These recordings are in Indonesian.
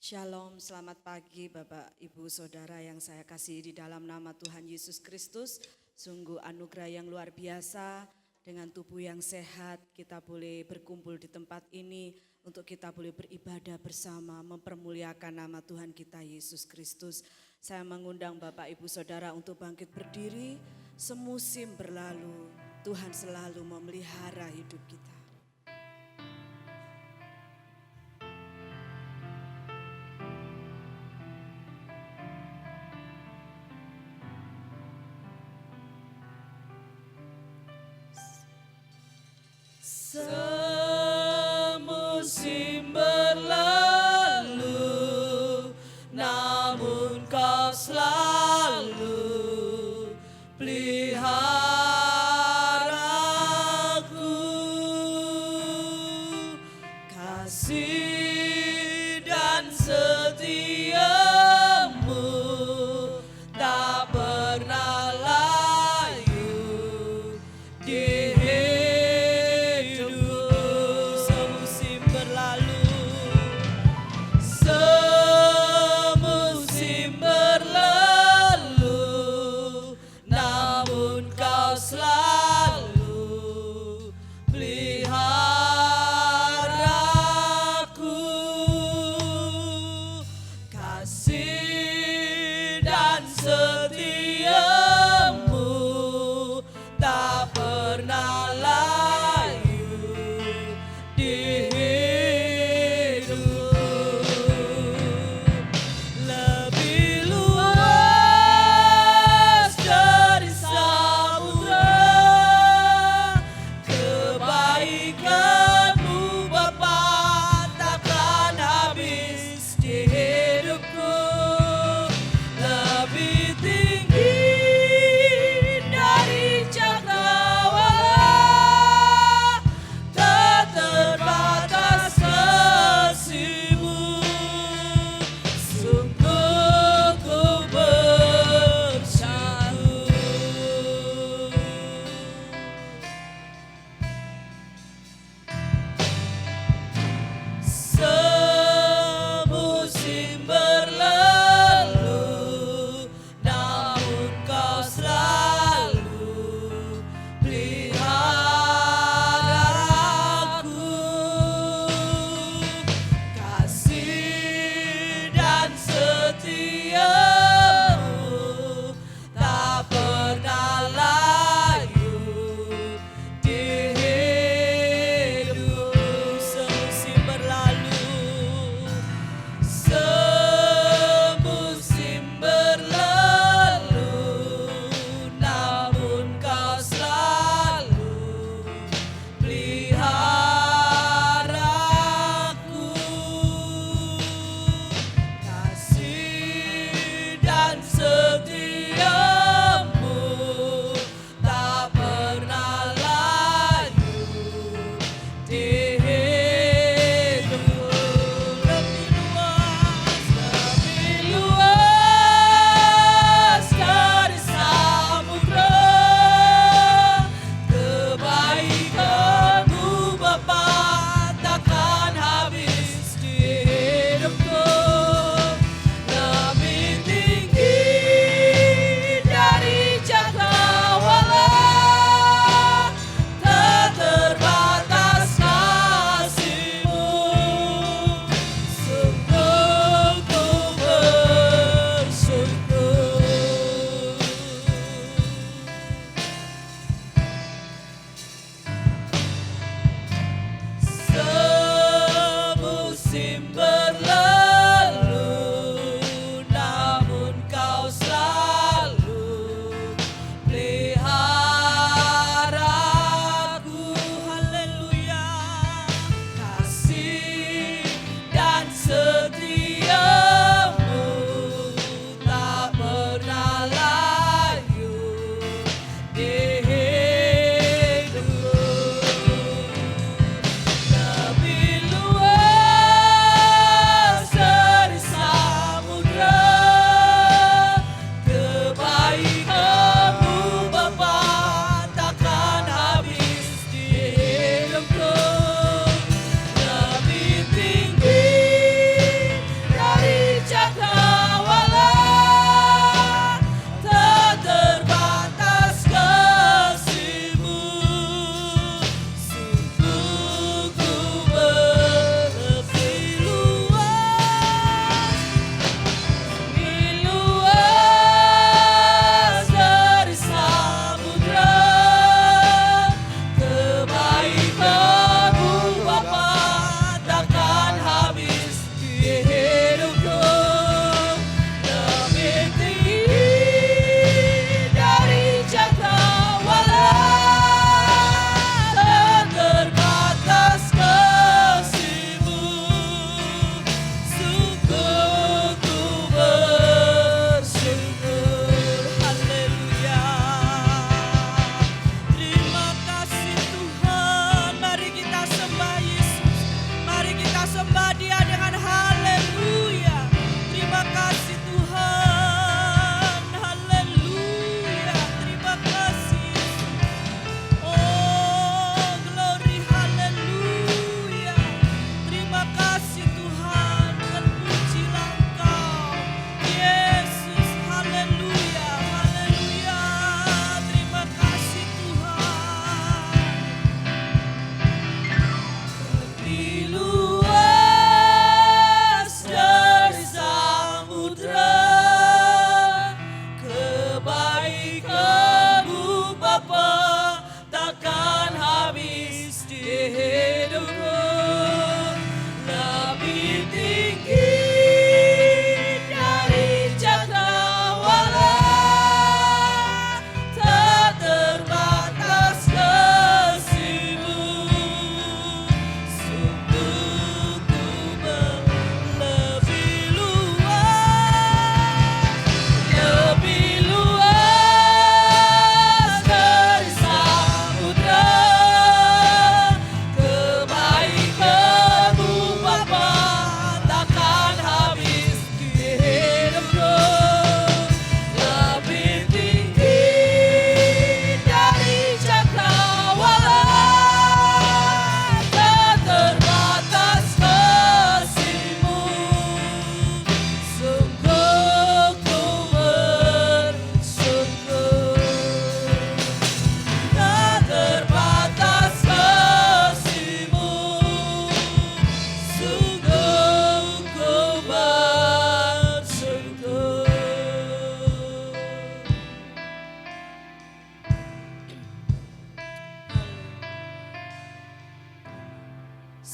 Shalom, selamat pagi Bapak, Ibu, Saudara yang saya kasihi di dalam nama Tuhan Yesus Kristus. Sungguh anugerah yang luar biasa, dengan tubuh yang sehat kita boleh berkumpul di tempat ini untuk kita boleh beribadah bersama, mempermuliakan nama Tuhan kita Yesus Kristus. Saya mengundang Bapak, Ibu, Saudara untuk bangkit berdiri. Semusim berlalu, Tuhan selalu memelihara hidup kita. Semusim berlalu, namun Kau selalu peliharaku. Kasih dan setiamu tak pernah layu di hidup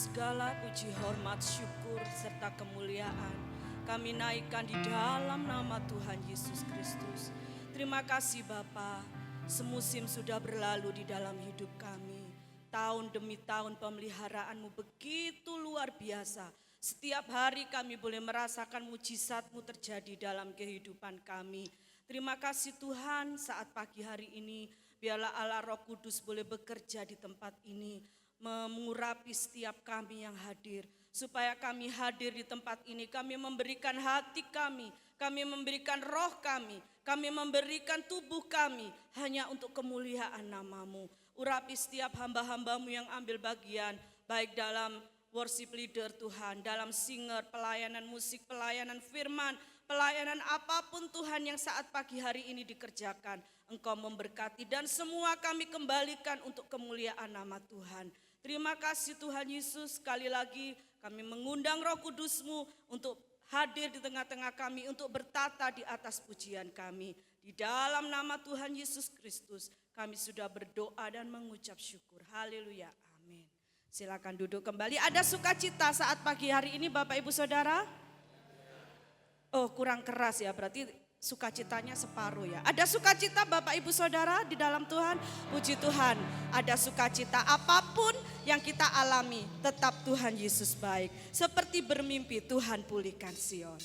Segala puji, hormat, syukur, serta kemuliaan kami naikkan di dalam nama Tuhan Yesus Kristus. Terima kasih Bapa, semusim sudah berlalu di dalam hidup kami. Tahun demi tahun pemeliharaan-Mu begitu luar biasa. Setiap hari kami boleh merasakan mujizat-Mu terjadi dalam kehidupan kami. Terima kasih Tuhan, saat pagi hari ini biarlah Allah Roh Kudus boleh bekerja di tempat ini, mengurapi setiap kami yang hadir. Supaya kami hadir di tempat ini, kami memberikan hati kami memberikan roh kami memberikan tubuh kami hanya untuk kemuliaan nama-Mu. Urapi setiap hamba-hamba-Mu yang ambil bagian, baik dalam worship leader Tuhan, dalam singer, pelayanan musik, pelayanan firman, pelayanan apapun Tuhan yang saat pagi hari ini dikerjakan. Engkau memberkati dan semua kami kembalikan untuk kemuliaan nama Tuhan. Terima kasih Tuhan Yesus, sekali lagi kami mengundang Roh Kudus-Mu untuk hadir di tengah-tengah kami, untuk bertata di atas pujian kami. Di dalam nama Tuhan Yesus Kristus kami sudah berdoa dan mengucap syukur. Haleluya, amin. Silakan duduk kembali. Ada sukacita saat pagi hari ini Bapak Ibu Saudara? Oh, kurang keras ya, berarti sukacitanya separuh ya. Ada sukacita Bapak Ibu Saudara di dalam Tuhan? Puji Tuhan, ada sukacita. Apapun yang kita alami, tetap Tuhan Yesus baik. Seperti bermimpi Tuhan pulihkan Sion.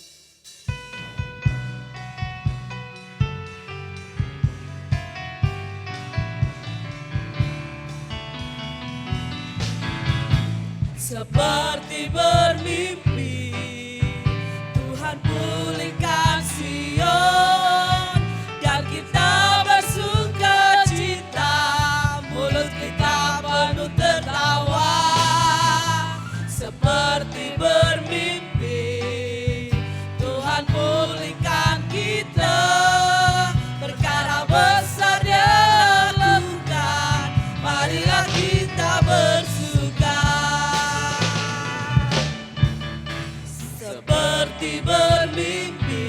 Seperti bermimpi, Tuhan pulihkan Sion, dan kita bersuka cita, mulut kita penuh tertawa. Seperti bermimpi, Tuhan pulihkan kita, perkara besar Dia lakukan, marilah kita bersuka. Seperti bermimpi,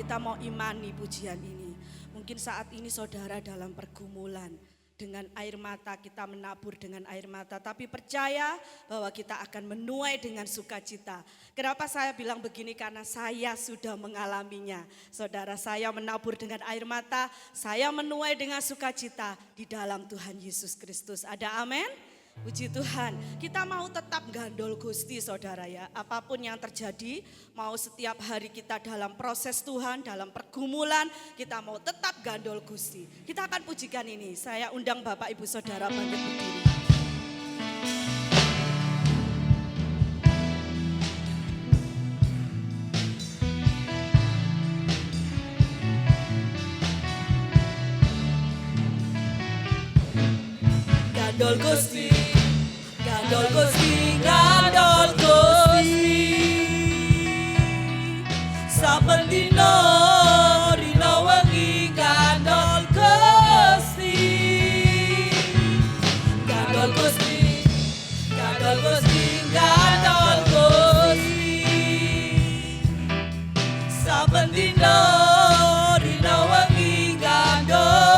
kita mau imani pujian ini. Mungkin saat ini saudara dalam pergumulan. Dengan air mata kita menabur dengan air mata, tapi percaya bahwa kita akan menuai dengan sukacita. Kenapa saya bilang begini? Karena saya sudah mengalaminya. Saudara, saya menabur dengan air mata, saya menuai dengan sukacita di dalam Tuhan Yesus Kristus. Ada amin? Puji Tuhan, kita mau tetap gandol Gusti saudara ya. Apapun yang terjadi, mau setiap hari kita dalam proses Tuhan, dalam pergumulan, kita mau tetap gandol Gusti. Kita akan pujikan ini. Saya undang Bapak Ibu Saudara bangkit berdiri. Gandol Gusti, gandol Gusti, gandol Gusti. Saben dina rina wengi gandol Gusti. Gandol Gusti, gandol Gusti, gandol Gusti. Saben dina rina wengi gandol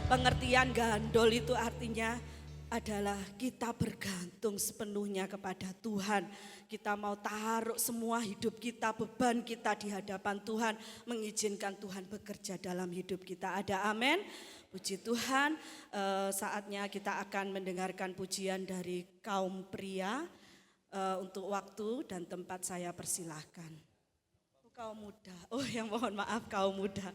Pengertian gandol itu artinya adalah kita bergantung sepenuhnya kepada Tuhan. Kita mau taruh semua hidup kita, beban kita di hadapan Tuhan, mengizinkan Tuhan bekerja dalam hidup kita. Ada amin? Puji Tuhan, saatnya kita akan mendengarkan pujian dari kaum pria. Untuk waktu dan tempat saya persilahkan. kaum muda. Oh, yang mohon maaf kaum muda.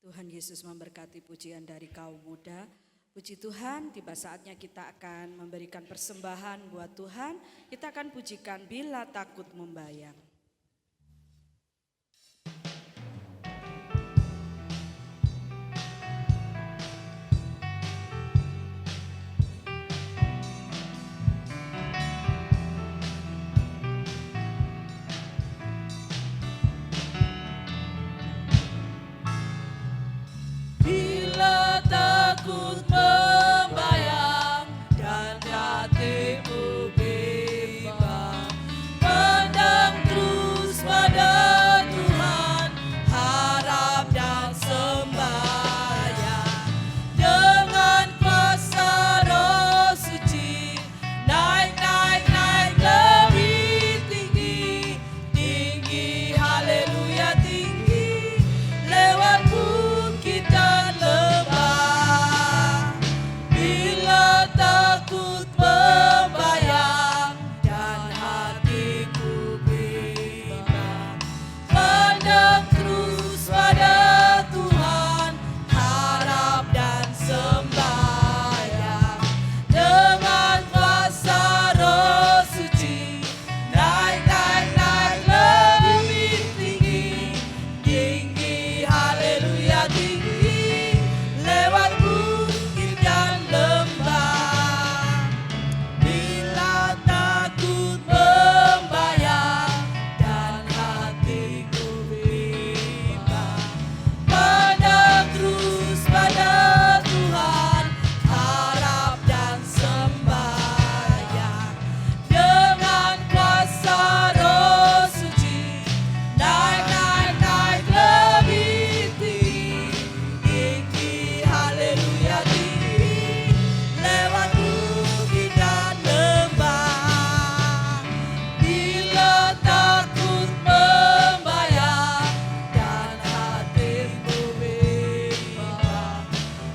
Tuhan Yesus memberkati pujian dari kaum muda. Puji Tuhan, tiba saatnya kita akan memberikan persembahan buat Tuhan. Kita akan pujikan Bila Takut Membayang. Bila takut membayang dan hatimu bimbang, pandang terus pada Tuhan, harap dan sembahyang. Dengan kuasa Roh Suci, naik, naik, naik lebih tinggi, tinggi, haleluya tinggi, lewat bukit dan lembah. Bila takut membayang dan hatiku bimbang, pandang terus pada Tuhan, harap dan sembahyang. Dengan kuasa Roh Suci, naik, naik, naik lebih tinggi, tinggi, haleluya tinggi, lewat bukit dan lembah. Bila takut membayang dan hatiku bimbang, pandang terus pada Tuhan, harap dan sembahyang. Dengan kuasa Roh Suci, naik, naik, naik lebih tinggi, tinggi, haleluya tinggi, lewat bukit dan lembah. Bila takut membayang dan hatimu bimbang,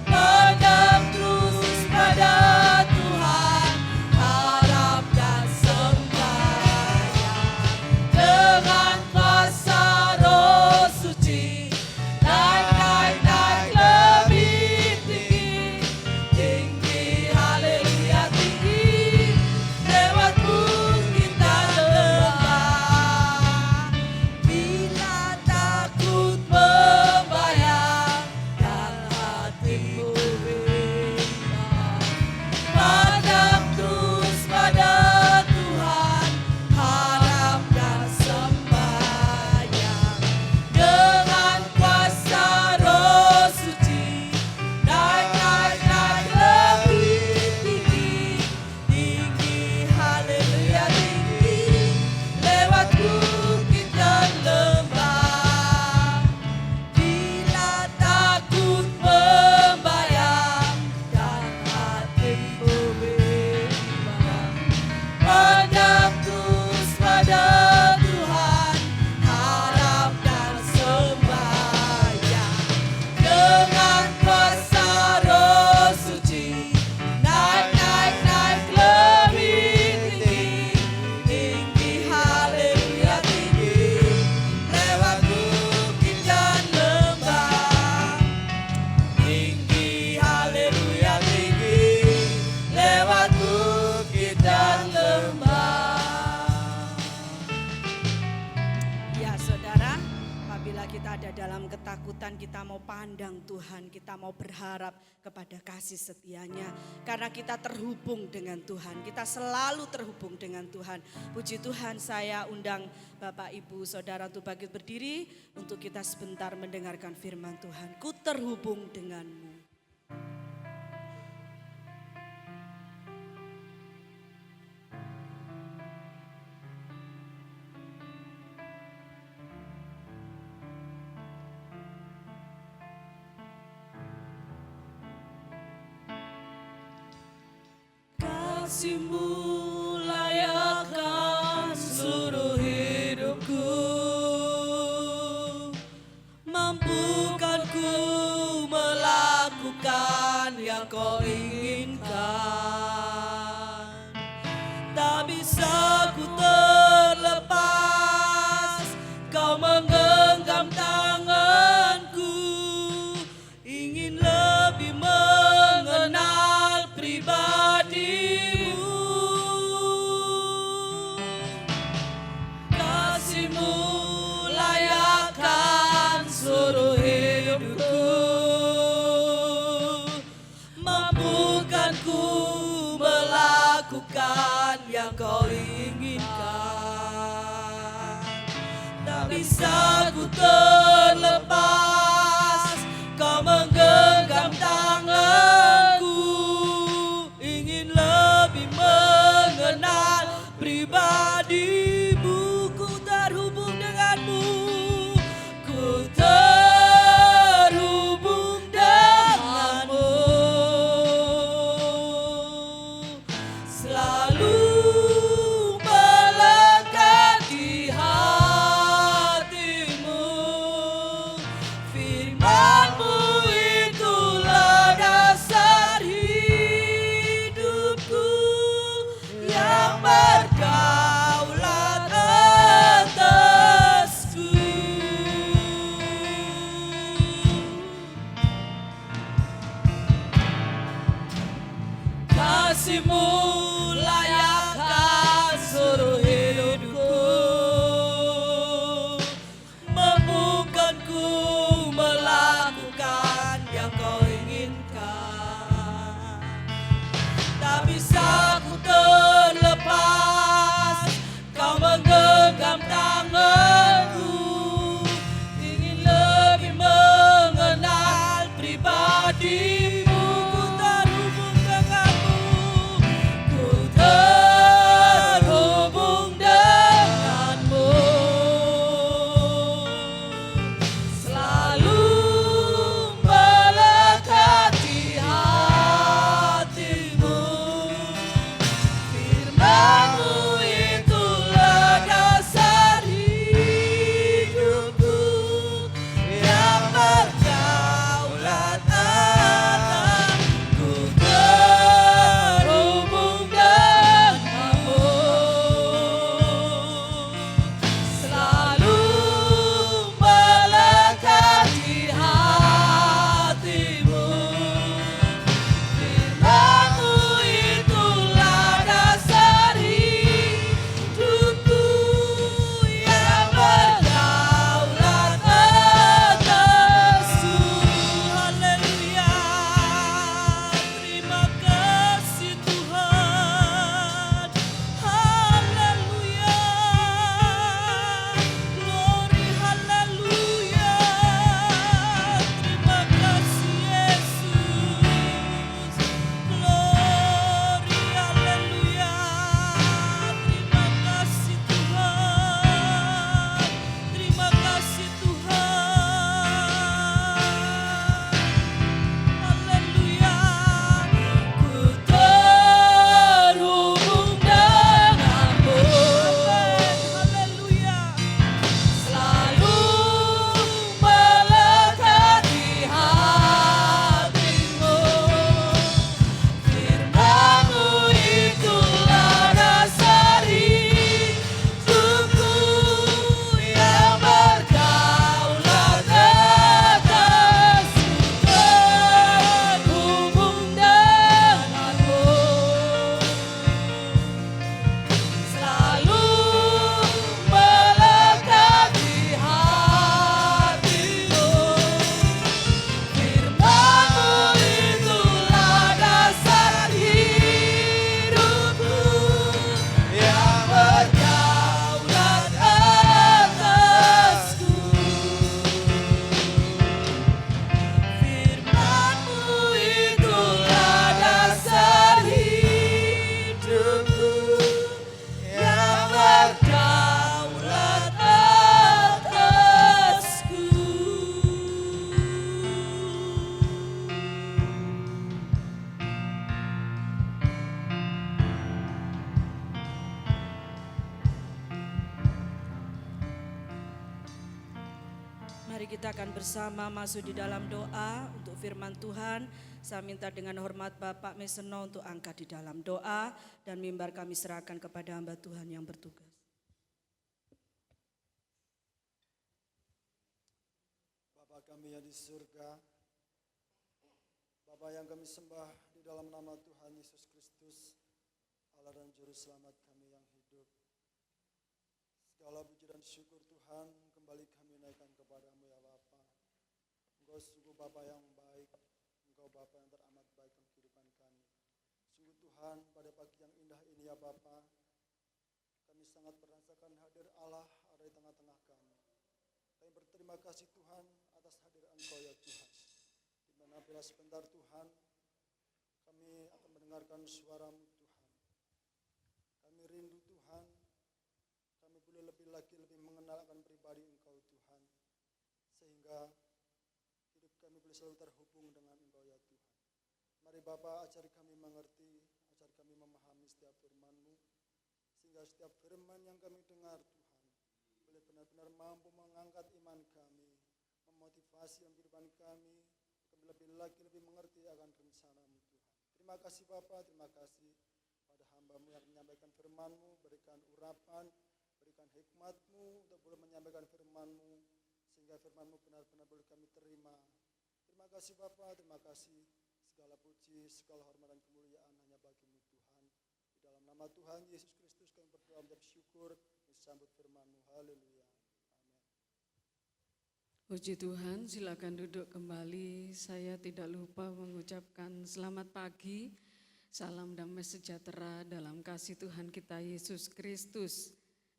pandang terus pada Tuhan, harap dan sembahyang. Dengan kuasa Roh Suci, naik, naik, naik lebih tinggi, tinggi, haleluya tinggi, lewat bukit dan lembah. Bila takut membayang dan hatimu bimbang, pandang terus pada Tuhan, harap dan sembahyang. Dengan kuasa Roh Suci, naik, naik, naik lebih tinggi, tinggi, haleluya tinggi, lewat bukit dan lembah. Bila takut membayang dan hatimu bimbang, pandang terus pada Tuhan, harap dan sembahyang. Dengan kuasa Roh Suci, naik, naik, naik lebih tinggi, tinggi, haleluya tinggi, lewat bukit dan lembah. Tinggi, haleluya tinggi, lewat bukit dan lembah. Ya saudara, apabila kita ada dalam ketakutan, kita mau pandang Tuhan, kita mau berharap kepada kasih setianya. Karena kita terhubung dengan Tuhan, kita selalu terhubung dengan Tuhan. Puji Tuhan, saya undang Bapak Ibu Saudara untuk bangkit berdiri, untuk kita sebentar mendengarkan firman Tuhan. Ku terhubung denganmu. Kasih-Mu layakkan seluruh hidupku, mampukan ku melakukan yang Kau inginkan. Tak bisa ku terlepas, Kau menggenggam tanganku, melakukan yang kau inginkan. Tak bisa ku terlepas, kau menggenggam tanganku. Ingin lebih mengenal pribadimu, ku terhubung denganmu, ku terhubung denganmu. Selalu melekat di hatimu, firman-Mu itulah dasar hidupku yang berdaulat atasku. Kasih-Mu layakkan seluruh hidupku, membukanku melakukan yang kau inginkan. Tak bisa ku terlepas, kau menggenggam tanganku. Ingin lebih mengenal pribadimu, ku terhubung denganmu, ku terhubung denganmu. Selalu melekat di hatimu, firman-Mu itulah dasar hidupku yang berdaulat atasku. Terhubung denganmu, selalu melekat di hatimu, firman-Mu itulah dasar hidupku yang berdaulat atasku. Haleluya, terima kasih Tuhan. Haleluya, glory haleluya. Terima kasih Yesus. Glory haleluya. Terima kasih Tuhan. Terima kasih Tuhan. Haleluya, ku terhubung denganmu. Haleluya, selalu melekat di hatimu, firman-Mu itulah dasar hidupku yang berdaulat atasku. Terhubung denganmu, selalu melekat di hatimu, firman-Mu itulah dasar hidupku yang berdaulat atasku. Firman-Mu itulah dasar hidupku yang berdaulat atasku. Mari kita akan bersama masuk di dalam doa untuk firman Tuhan. Saya minta dengan hormat Bapak Meseno untuk angkat di dalam doa, dan mimbar kami serahkan kepada hamba Tuhan yang bertugas. Bapa kami yang di surga, Bapa yang kami sembah di dalam nama Tuhan Yesus Kristus, Allah dan Juru Selamat kami yang hidup. Segala puji dan syukur Tuhan kembali kami naikkan kepadamu ya Bapa. Engkau sungguh Bapa yang baik, Engkau Bapa yang teramat baik dalam kehidupan kami. Sungguh Tuhan pada pagi yang indah ini ya Bapa. Kami sangat merasakan hadir Allah ada di tengah-tengah kami. Kami berterima kasih Tuhan atas hadir Engkau ya Tuhan. Di mana bila sebentar Tuhan kami akan mendengarkan suara-Mu Tuhan. Kami rindu Tuhan. Kami boleh lebih mengenal akan pribadi Engkau Tuhan. Sehingga hidup kami boleh selalu terhubung dengan Engkau ya Tuhan. Mari Bapa ajari kami mengerti, ajari kami memahami setiap firman-Mu. Sehingga setiap firman yang kami dengar Tuhan, boleh benar-benar mampu mengangkat iman kami, memotivasi kehidupan kami, kami lebih mengerti akan rencana-Mu Tuhan. Terima kasih Bapa, terima kasih pada hamba-Mu yang menyampaikan firman-Mu, berikan urapan, berikan hikmat-Mu untuk boleh menyampaikan firman-Mu, sehingga firman-Mu benar-benar boleh kami terima. Terima kasih Bapa, terima kasih. Segala puji, segala hormat dan kemuliaan hanya bagi-Mu Tuhan. Di dalam nama Tuhan Yesus Kristus kami berdoa mengucap syukur, disambut firman-Mu. Haleluya. Amin. Puji Tuhan, silakan duduk kembali. Saya tidak lupa mengucapkan selamat pagi, salam damai sejahtera dalam kasih Tuhan kita Yesus Kristus.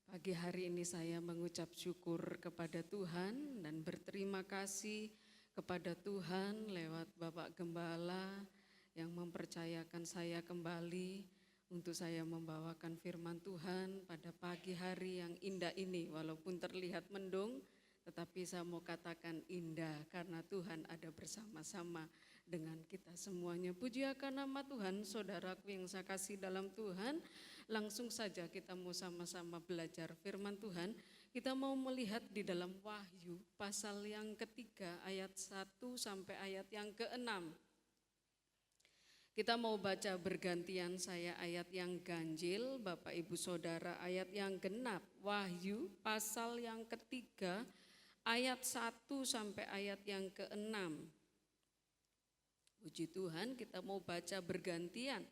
Pagi hari ini saya mengucap syukur kepada Tuhan dan berterima kasih kepada Tuhan lewat Bapak Gembala yang mempercayakan saya kembali untuk saya membawakan firman Tuhan pada pagi hari yang indah ini. Walaupun terlihat mendung, tetapi saya mau katakan indah karena Tuhan ada bersama-sama dengan kita semuanya. Puji akan nama Tuhan, saudaraku yang saya kasih dalam Tuhan. Langsung saja kita mau sama-sama belajar firman Tuhan. Kita mau melihat di dalam Wahyu pasal yang ketiga ayat 1 sampai ayat yang ke-6. Kita mau baca bergantian, saya ayat yang ganjil, Bapak Ibu Saudara ayat yang genap. Wahyu pasal yang ketiga ayat 1 sampai ayat yang ke-6. Puji Tuhan, kita mau baca bergantian.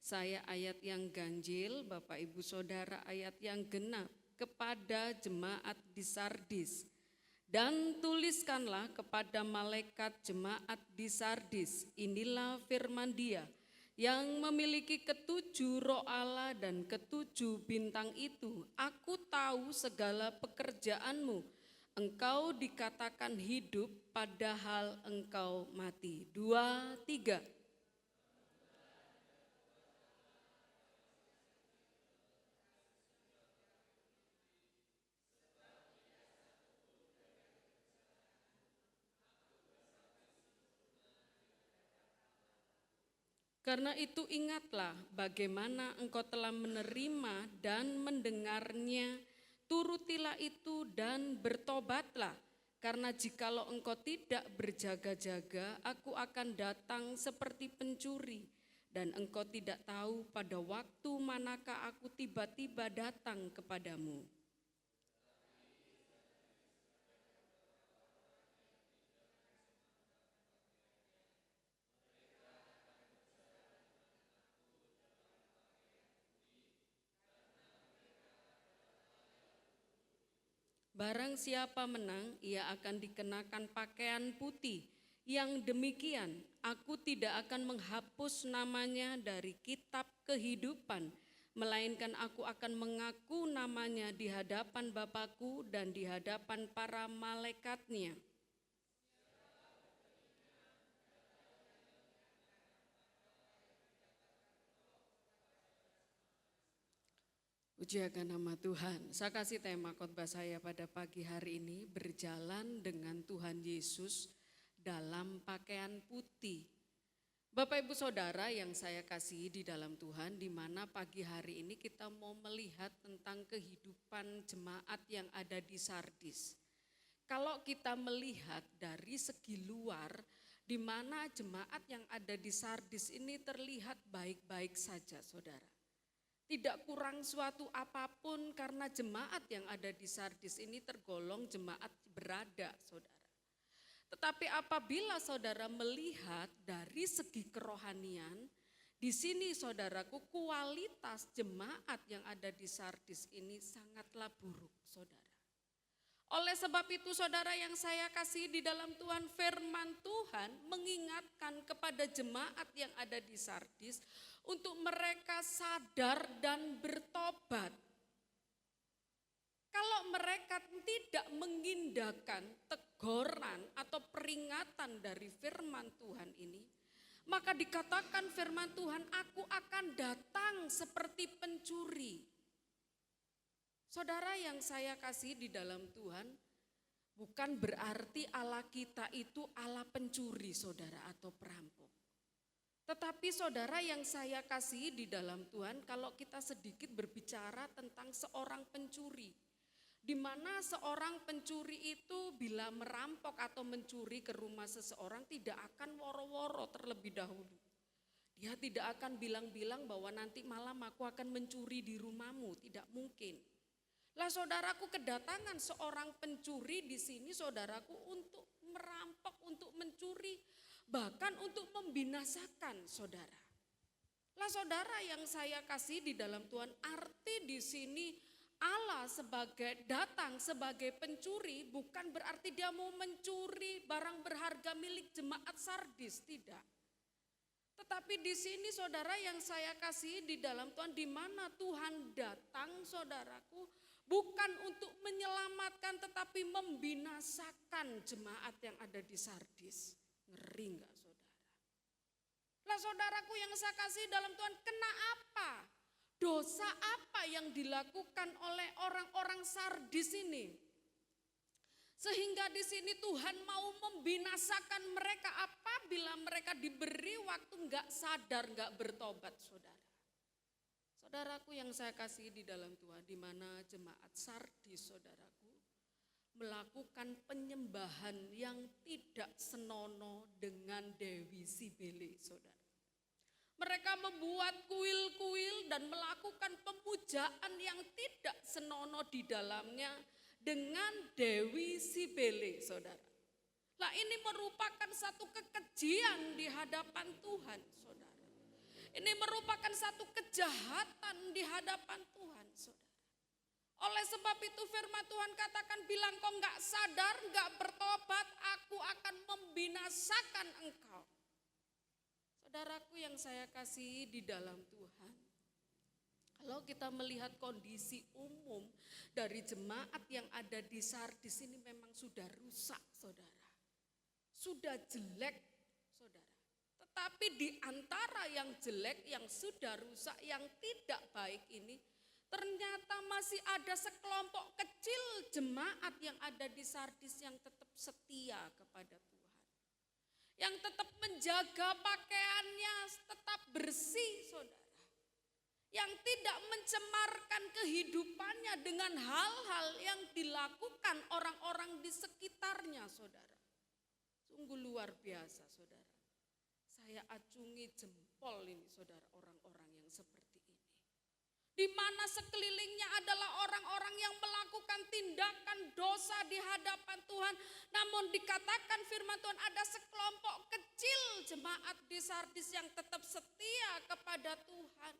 Saya ayat yang ganjil, Bapak Ibu Saudara ayat yang genap. Kepada jemaat di Sardis. Dan tuliskanlah kepada malaikat jemaat di Sardis, inilah firman Dia yang memiliki ketujuh roh Allah dan ketujuh bintang itu. Aku tahu segala pekerjaanmu, engkau dikatakan hidup padahal engkau mati. 2, 3. Karena itu ingatlah bagaimana engkau telah menerima dan mendengarnya, turutilah itu dan bertobatlah. Karena jikalau engkau tidak berjaga-jaga, aku akan datang seperti pencuri. Dan engkau tidak tahu pada waktu manakah aku tiba-tiba datang kepadamu. Barang siapa menang, ia akan dikenakan pakaian putih. Yang demikian, aku tidak akan menghapus namanya dari kitab kehidupan, melainkan aku akan mengaku namanya di hadapan Bapa-Ku dan di hadapan para malaikatnya. Puji akan nama Tuhan. Saya kasih tema khotbah saya pada pagi hari ini, berjalan dengan Tuhan Yesus dalam pakaian putih. Bapak Ibu Saudara yang saya kasihi di dalam Tuhan, di mana pagi hari ini kita mau melihat tentang kehidupan jemaat yang ada di Sardis. Kalau kita melihat dari segi luar, di mana jemaat yang ada di Sardis ini terlihat baik-baik saja, saudara. Tidak kurang suatu apapun karena jemaat yang ada di Sardis ini tergolong jemaat berada, saudara. Tetapi apabila saudara melihat dari segi kerohanian, di sini saudaraku kualitas jemaat yang ada di Sardis ini sangatlah buruk, saudara. Oleh sebab itu saudara yang saya kasih di dalam Tuhan, firman Tuhan mengingatkan kepada jemaat yang ada di Sardis untuk mereka sadar dan bertobat. Kalau mereka tidak mengindahkan teguran atau peringatan dari firman Tuhan ini, maka dikatakan firman Tuhan, aku akan datang seperti pencuri. Saudara yang saya kasih di dalam Tuhan, bukan berarti Allah kita itu Allah pencuri saudara atau perampok. Tetapi saudara yang saya kasih di dalam Tuhan, kalau kita sedikit berbicara tentang seorang pencuri, di mana seorang pencuri itu bila merampok atau mencuri ke rumah seseorang tidak akan woro-woro terlebih dahulu. Dia tidak akan bilang-bilang bahwa nanti malam aku akan mencuri di rumahmu, tidak mungkin. Lah saudaraku, kedatangan seorang pencuri di sini saudaraku untuk merampok, untuk mencuri, bahkan untuk membinasakan saudara. Lah saudara yang saya kasih di dalam Tuhan, arti di sini Allah datang sebagai pencuri bukan berarti dia mau mencuri barang berharga milik jemaat Sardis, tidak. Tetapi di sini saudara yang saya kasih di dalam Tuhan, di mana Tuhan datang saudaraku bukan untuk menyelamatkan tetapi membinasakan jemaat yang ada di Sardis. Ngeri enggak saudara? Lah saudaraku yang saya kasih dalam Tuhan, kena apa? Dosa apa yang dilakukan oleh orang-orang Sardis ini? Sehingga di sini Tuhan mau membinasakan mereka apabila mereka diberi waktu enggak sadar, enggak bertobat saudara. Saudaraku yang saya kasih di dalam Tuhan, di mana jemaat Sardis saudaraku melakukan penyembahan yang tidak senonoh dengan Dewi Sibele saudara. Mereka membuat kuil-kuil dan melakukan pemujaan yang tidak senonoh di dalamnya dengan Dewi Sibele saudara. Lah ini merupakan satu kekejian di hadapan Tuhan saudara. Ini merupakan satu kejahatan di hadapan Tuhan saudara. Oleh sebab itu firman Tuhan katakan, bila engkau enggak sadar, enggak bertobat, aku akan membinasakan engkau. Saudaraku yang saya kasih di dalam Tuhan, kalau kita melihat kondisi umum dari jemaat yang ada di Sardis ini memang sudah rusak saudara. Sudah jelek saudara. Tetapi di antara yang jelek, yang sudah rusak, yang tidak baik ini, ternyata masih ada sekelompok kecil jemaat yang ada di Sardis yang tetap setia kepada Tuhan. Yang tetap menjaga pakaiannya tetap bersih saudara. Yang tidak mencemarkan kehidupannya dengan hal-hal yang dilakukan orang-orang di sekitarnya saudara. Sungguh luar biasa saudara. Saya acungi jempol ini saudara, orang-orang yang seperti ini. Di mana sekelilingnya adalah orang-orang yang melakukan tindakan dosa di hadapan Tuhan. Namun dikatakan firman Tuhan, ada sekelompok kecil jemaat di Sardis yang tetap setia kepada Tuhan.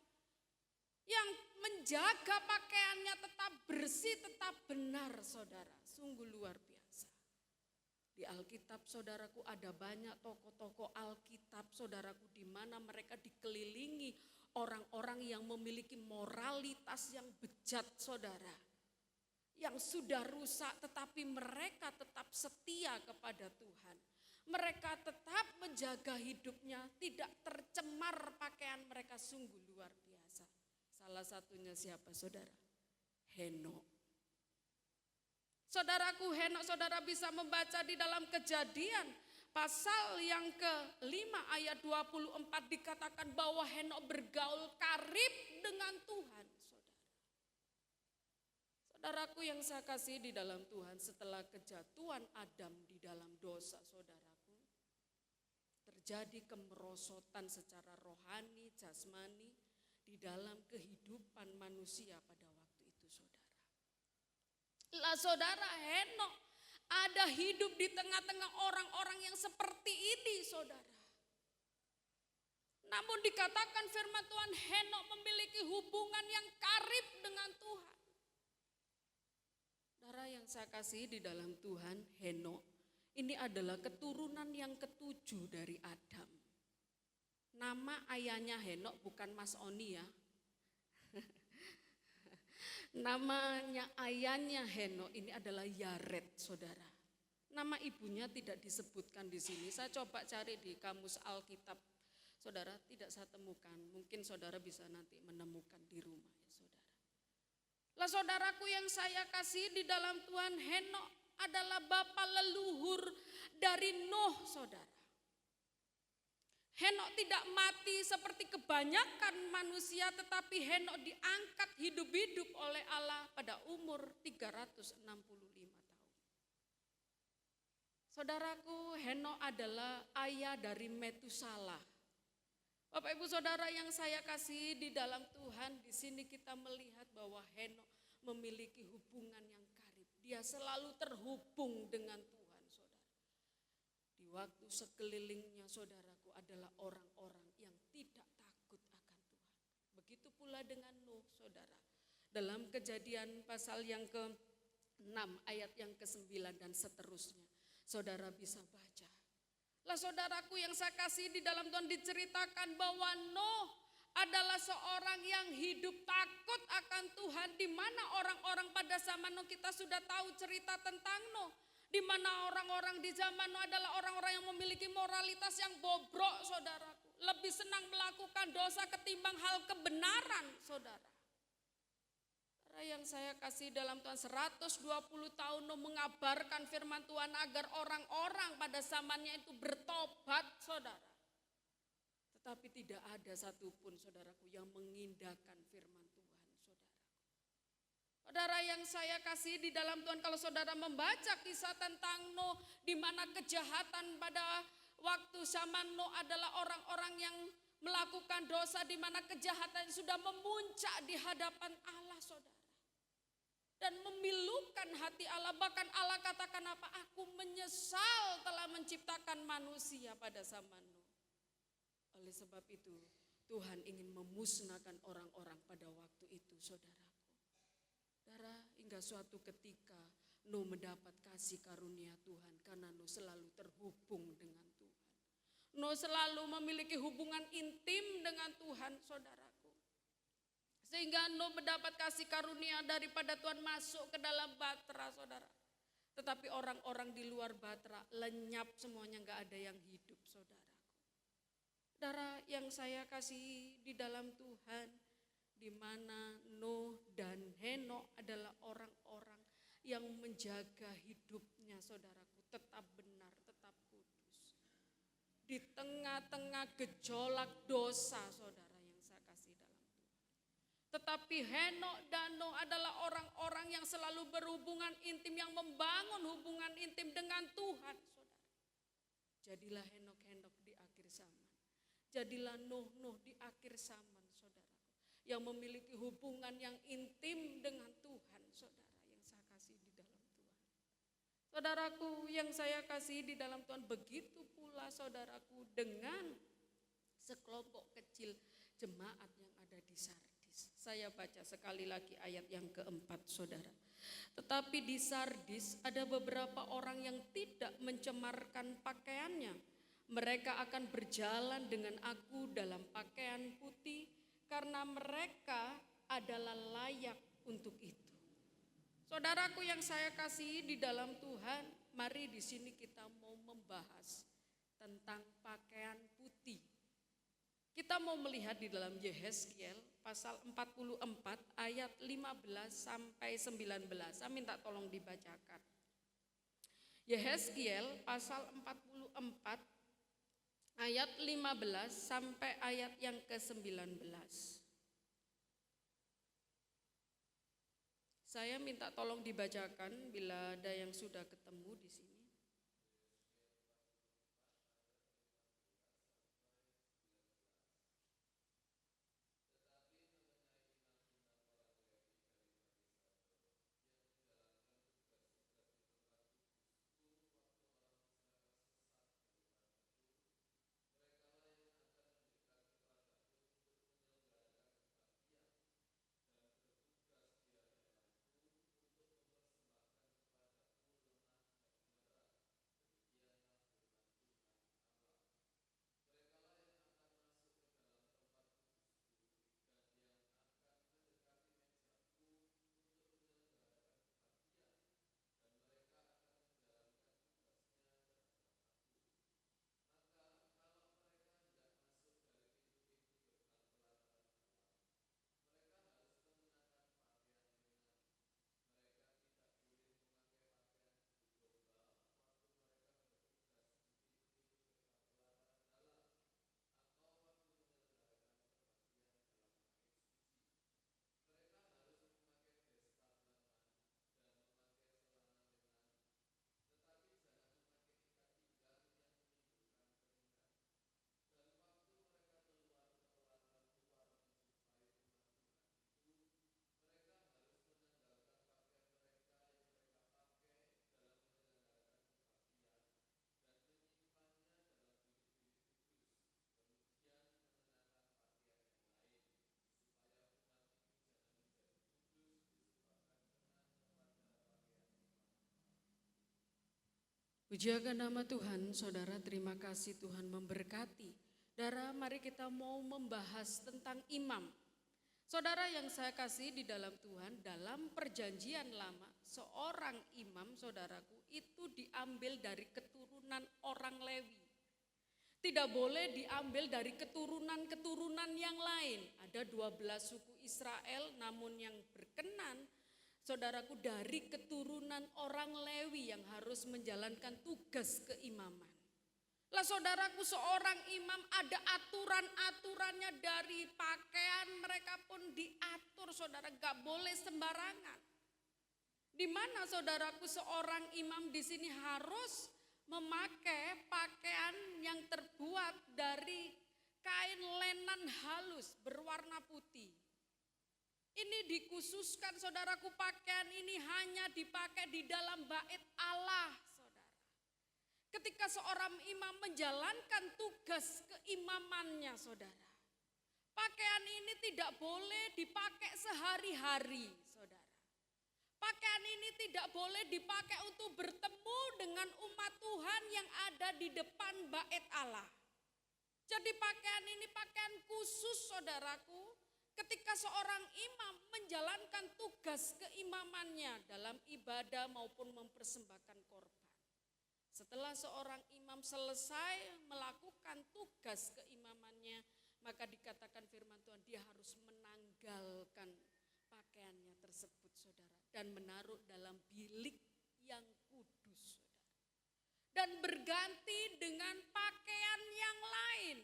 Yang menjaga pakaiannya tetap bersih, tetap benar saudara. Sungguh luar biasa. Di Alkitab saudaraku ada banyak tokoh-tokoh Alkitab saudaraku, di mana mereka dikelilingi orang-orang yang memiliki moralitas yang bejat saudara. Yang sudah rusak tetapi mereka tetap setia kepada Tuhan. Mereka tetap menjaga hidupnya, tidak tercemar pakaian mereka, sungguh luar biasa. Salah satunya siapa saudara? Henok. Saudaraku, Henok saudara bisa membaca di dalam Kejadian pasal yang ke-5 ayat 24 dikatakan bahwa Henok bergaul karib dengan Tuhan saudara. Saudaraku yang saya kasih di dalam Tuhan, setelah kejatuhan Adam di dalam dosa saudaraku, terjadi kemerosotan secara rohani, jasmani di dalam kehidupan manusia pada waktu itu saudara. Lah saudara, Henok ada hidup di tengah-tengah orang-orang yang seperti ini saudara. Namun dikatakan firman Tuhan, Henok memiliki hubungan yang karib dengan Tuhan. Saudara yang saya kasih di dalam Tuhan, Henok ini adalah keturunan yang ketujuh dari Adam. Nama ayahnya Henok bukan Mas Oni ya. Namanya ayahnya Henok ini adalah Yared, saudara. Nama ibunya tidak disebutkan di sini. Saya coba cari di kamus Alkitab, saudara, tidak saya temukan. Mungkin saudara bisa nanti menemukan di rumah ya, saudara. Lah saudaraku yang saya kasih di dalam Tuhan, Henok adalah bapa leluhur dari Nuh, saudara. Henok tidak mati seperti kebanyakan manusia, tetapi Henok diangkat hidup-hidup oleh Allah pada umur 365 tahun. Saudaraku, Henok adalah ayah dari Metusalah. Bapak Ibu Saudara yang saya kasih di dalam Tuhan, di sini kita melihat bahwa Henok memiliki hubungan yang karib. Dia selalu terhubung dengan Tuhan, saudara. Di waktu sekelilingnya, saudaraku, adalah orang-orang yang tidak takut akan Tuhan. Begitu pula dengan Nuh, saudara. Dalam Kejadian pasal yang ke-6, ayat yang ke-9 dan seterusnya, saudara bisa baca. Lah saudaraku yang saya kasih di dalam Tuhan, diceritakan bahwa Nuh adalah seorang yang hidup takut akan Tuhan, di mana orang-orang pada zaman Nuh, kita sudah tahu cerita tentang Nuh, di mana orang-orang di zaman Nuh adalah orang-orang yang memiliki moralitas yang bobrok, saudaraku. Lebih senang melakukan dosa ketimbang hal kebenaran, saudara. Yang saya kasih dalam Tuhan, 120 tahun Nuh mengabarkan firman Tuhan agar orang-orang pada zamannya itu bertobat, saudara. Tetapi tidak ada satupun, saudaraku, yang mengindahkan firman Tuhan, saudara. Saudara yang saya kasih di dalam Tuhan, kalau saudara membaca kisah tentang Nuh, di mana kejahatan pada waktu zaman Nuh adalah orang-orang yang melakukan dosa, di mana kejahatan sudah memuncak di hadapan Allah, saudara. Dan memilukan hati Allah, bahkan Allah katakan apa? Aku menyesal telah menciptakan manusia pada zaman Nuh. Oleh sebab itu Tuhan ingin memusnahkan orang-orang pada waktu itu, saudaraku. Saudara, hingga suatu ketika Nuh mendapat kasih karunia Tuhan, karena Nuh selalu terhubung dengan Tuhan. Nuh selalu memiliki hubungan intim dengan Tuhan, saudaraku. Sehingga Nuh mendapat kasih karunia daripada Tuhan masuk ke dalam Batra, saudara. Tetapi orang-orang di luar Batra lenyap semuanya, gak ada yang hidup, saudaraku. Saudara yang saya kasih di dalam Tuhan, di mana Nuh dan Henok adalah orang-orang yang menjaga hidupnya, saudaraku, tetap benar, tetap kudus. Di tengah-tengah gejolak dosa, saudara. Tetapi Henok dan Nuh adalah orang-orang yang selalu berhubungan intim, yang membangun hubungan intim dengan Tuhan, saudara. Jadilah Henok-Henok di akhir zaman. Jadilah Nuh di akhir zaman, saudaraku. Yang memiliki hubungan yang intim dengan Tuhan, saudara, yang saya kasih di dalam Tuhan. Saudaraku yang saya kasih di dalam Tuhan, begitu pula saudaraku dengan sekelompok kecil jemaat yang ada di Sardis. Saya baca sekali lagi ayat yang keempat, saudara. Tetapi di Sardis ada beberapa orang yang tidak mencemarkan pakaiannya. Mereka akan berjalan dengan aku dalam pakaian putih, karena mereka adalah layak untuk itu. Saudaraku yang saya kasih di dalam Tuhan, mari di sini kita mau membahas tentang pakaian putih. Kita mau melihat di dalam Yehezkiel pasal 44 ayat 15 sampai 19. Saya minta tolong dibacakan. Yehezkiel pasal 44 ayat 15 sampai ayat yang ke-19. Saya minta tolong dibacakan bila ada yang sudah ketemu di sini. Puji akan nama Tuhan, saudara, terima kasih Tuhan memberkati. Saudara, mari kita mau membahas tentang imam. Saudara yang saya kasih di dalam Tuhan, dalam perjanjian lama, seorang imam, saudaraku, itu diambil dari keturunan orang Lewi. Tidak boleh diambil dari keturunan-keturunan yang lain. Ada 12 suku Israel, namun yang berkenan, saudaraku, dari keturunan orang Lewi yang harus menjalankan tugas keimaman. Lah saudaraku, seorang imam ada aturan-aturannya, dari pakaian mereka pun diatur, saudara, gak boleh sembarangan. Di mana saudaraku seorang imam di sini harus memakai pakaian yang terbuat dari kain lenan halus berwarna putih. Ini dikhususkan, saudaraku, pakaian ini hanya dipakai di dalam bait Allah, saudara. Ketika seorang imam menjalankan tugas keimamannya, saudara, pakaian ini tidak boleh dipakai sehari-hari, saudara. Pakaian ini tidak boleh dipakai untuk bertemu dengan umat Tuhan yang ada di depan bait Allah. Jadi pakaian ini pakaian khusus, saudaraku, ketika seorang imam menjalankan tugas keimamannya dalam ibadah maupun mempersembahkan korban. Setelah seorang imam selesai melakukan tugas keimamannya, maka dikatakan firman Tuhan, dia harus menanggalkan pakaiannya tersebut, saudara, dan menaruh dalam bilik yang kudus, saudara. Dan berganti dengan pakaian yang lain.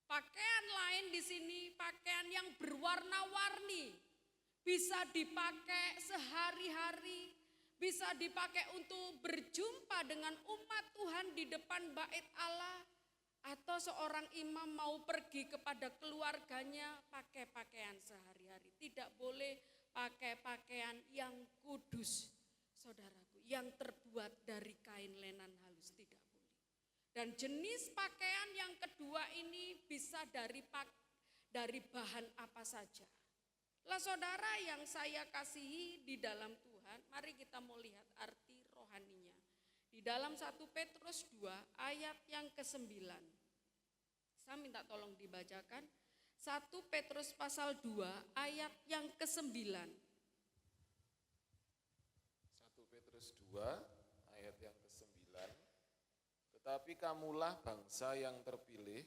Pakaian lain di sini pakaian yang berwarna-warni, bisa dipakai sehari-hari, bisa dipakai untuk berjumpa dengan umat Tuhan di depan bait Allah, atau seorang imam mau pergi kepada keluarganya pakai pakaian sehari-hari. Tidak boleh pakai pakaian yang kudus, saudaraku, yang terbuat dari kain lenan halus, tidak boleh. Dan jenis pakaian yang kedua ini bisa dari bahan apa saja. Lah saudara yang saya kasihi di dalam Tuhan, mari kita mau lihat arti rohaninya. Di dalam 1 Petrus 2 ayat yang ke-9. Saya minta tolong dibacakan. 1 Petrus pasal 2 ayat yang ke-9. 1 Petrus 2 ayat yang ke-9. Tetapi kamulah bangsa yang terpilih,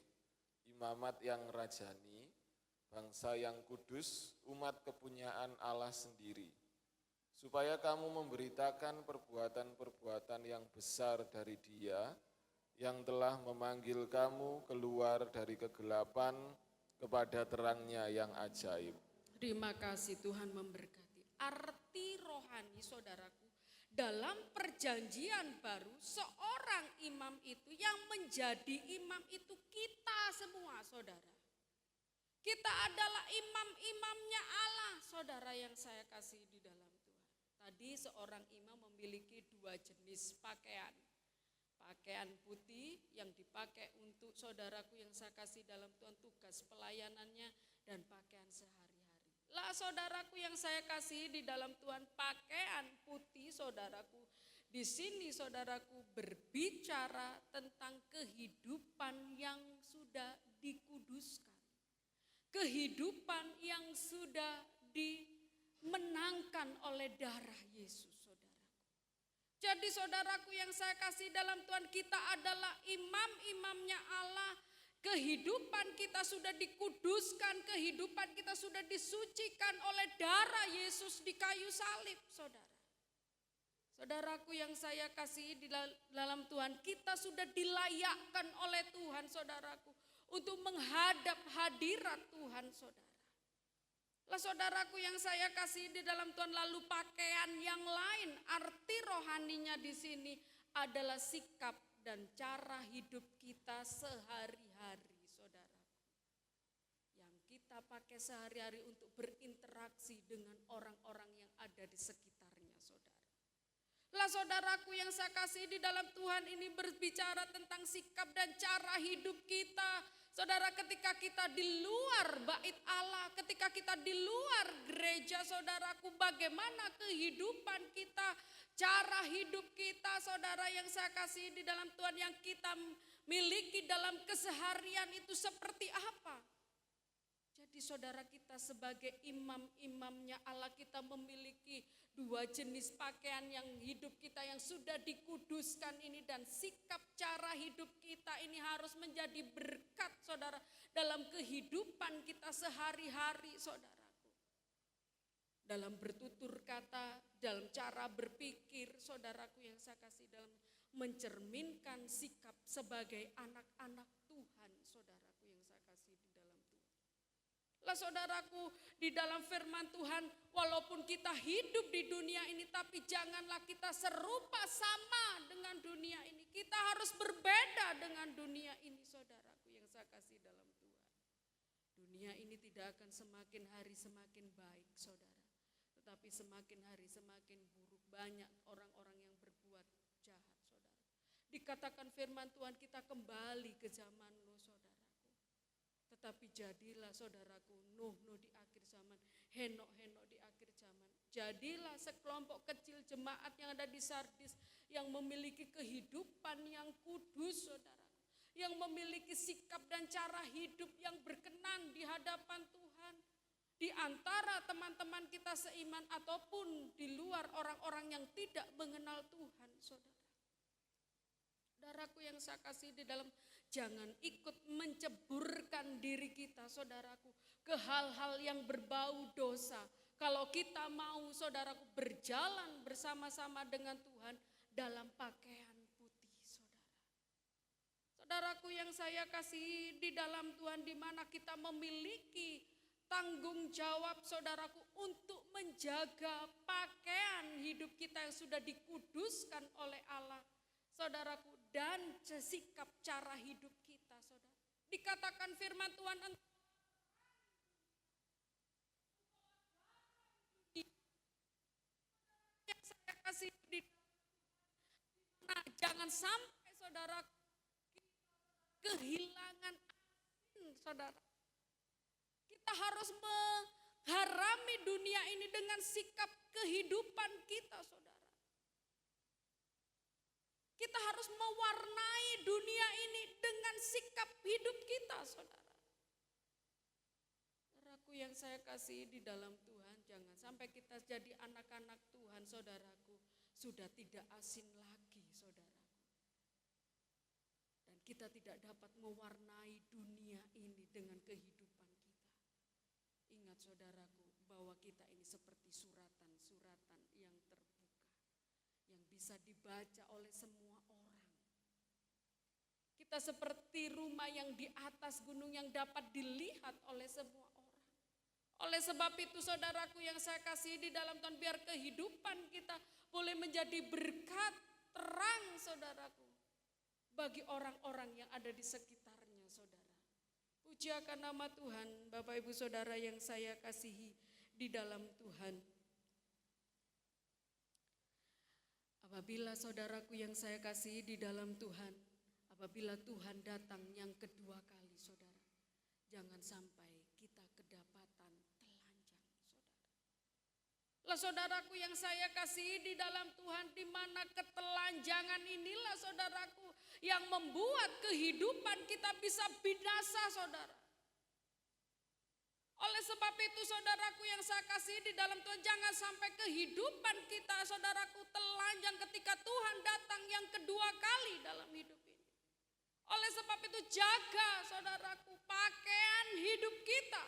imamat yang rajani, bangsa yang kudus, umat kepunyaan Allah sendiri, supaya kamu memberitakan perbuatan-perbuatan yang besar dari Dia yang telah memanggil kamu keluar dari kegelapan kepada terangnya yang ajaib. Terima kasih, Tuhan memberkati. Arti rohani, saudaraku, dalam perjanjian baru, seorang imam itu yang menjadi imam itu kita semua, saudara. Kita adalah imam-imamnya Allah, saudara yang saya kasih di dalam Tuhan. Tadi seorang imam memiliki 2 jenis pakaian. Pakaian putih yang dipakai untuk saudaraku yang saya kasih dalam Tuhan tugas pelayanannya, dan pakaian sehari-hari. Lah saudaraku yang saya kasih di dalam Tuhan, pakaian putih, saudaraku, di sini saudaraku berbicara tentang kehidupan yang sudah dikuduskan. Kehidupan yang sudah dimenangkan oleh darah Yesus, saudaraku. Jadi saudaraku yang saya kasih dalam Tuhan, kita adalah imam-imamnya Allah. Kehidupan kita sudah dikuduskan, kehidupan kita sudah disucikan oleh darah Yesus di kayu salib, saudara. Saudaraku yang saya kasih di dalam Tuhan, kita sudah dilayakkan oleh Tuhan, saudaraku, untuk menghadap hadirat Tuhan, saudara. Lah saudaraku yang saya kasih di dalam Tuhan, lalu pakaian yang lain, arti rohaninya di sini adalah sikap dan cara hidup kita sehari-hari, saudaraku. Yang kita pakai sehari-hari untuk berinteraksi dengan orang-orang yang ada di sekitarnya, saudara. Lah saudaraku yang saya kasih di dalam Tuhan, ini berbicara tentang sikap dan cara hidup kita. Saudara, ketika kita di luar bait Allah, ketika kita di luar gereja, saudaraku, bagaimana kehidupan kita, cara hidup kita, saudara yang saya kasih di dalam Tuhan, yang kita miliki dalam keseharian itu seperti apa. Jadi saudara, kita sebagai imam-imamnya Allah, kita memiliki dua jenis pakaian yang hidup kita yang sudah dikuduskan ini, dan sikap cara hidup kita ini harus menjadi berkat saudara dalam kehidupan kita sehari-hari saudaraku. Dalam bertutur kata, dalam cara berpikir saudaraku yang saya kasih, dalam mencerminkan sikap sebagai anak-anak Tuhan saudaraku yang saya kasih di dalam Tuhan. Lah saudaraku, di dalam firman Tuhan, walaupun kita hidup di dunia ini, tapi janganlah kita serupa sama dengan dunia ini. Kita harus berbeda dengan dunia ini saudaraku yang saya kasih dalam Tuhan. Dunia ini tidak akan semakin hari semakin baik saudara, tetapi semakin hari semakin buruk. Banyak orang-orang yang berbuat jahat saudara. Dikatakan firman Tuhan, kita kembali ke zaman Nuh saudaraku. Tetapi jadilah saudaraku Nuh di akhir zaman, Henok di akhir zaman. Jadilah sekelompok kecil jemaat yang ada di Sardis yang memiliki kehidupan yang kudus saudara, yang memiliki sikap dan cara hidup yang berkenan di hadapan Tuhan. Di antara teman-teman kita seiman ataupun di luar orang-orang yang tidak mengenal Tuhan saudara. Saudaraku yang saya kasih di dalam, jangan ikut menceburkan diri kita saudaraku ke hal-hal yang berbau dosa. Kalau kita mau saudaraku berjalan bersama-sama dengan Tuhan dalam pakaian putih saudara. Saudaraku yang saya kasih di dalam Tuhan, di mana kita memiliki tanggung jawab saudaraku untuk menjaga pakaian hidup kita yang sudah dikuduskan oleh Allah saudaraku, dan sikap cara hidup kita saudara. Dikatakan firman Tuhan, yang saya kasih di, nah, jangan sampai saudara kehilangan saudara. Kita harus mengharami dunia ini dengan sikap kehidupan kita saudara. Kita harus mewarnai dunia ini dengan sikap hidup kita saudara. Saudaraku yang saya kasih di dalam Tuhan, jangan sampai kita jadi anak-anak Tuhan saudaraku, sudah tidak asing lagi saudaraku. Dan kita tidak dapat mewarnai dunia ini dengan kehidupan kita. Ingat saudaraku, bahwa kita ini seperti suratan-suratan yang terbuka, yang bisa dibaca oleh semua orang. Kita seperti rumah yang di atas gunung yang dapat dilihat oleh semua orang. Oleh sebab itu saudaraku yang saya kasih di dalam Tuhan, biar kehidupan kita boleh menjadi berkat terang saudaraku bagi orang-orang yang ada di sekitarnya saudara. Puji akan nama Tuhan, Bapak Ibu Saudara yang saya kasihi di dalam Tuhan. Apabila saudaraku yang saya kasihi di dalam Tuhan, apabila Tuhan datang yang kedua kali saudara, jangan sampai kita kedapatan telanjang saudara. Lah saudaraku yang saya kasihi di dalam Tuhan, di mana ketelanjangan inilah saudaraku yang membuat kehidupan kita bisa binasa saudara. Oleh sebab itu saudaraku yang saya kasih di dalam Tuhan, jangan sampai kehidupan kita saudaraku telanjang ketika Tuhan datang yang kedua kali dalam hidup ini. Oleh sebab itu jaga saudaraku pakaian hidup kita,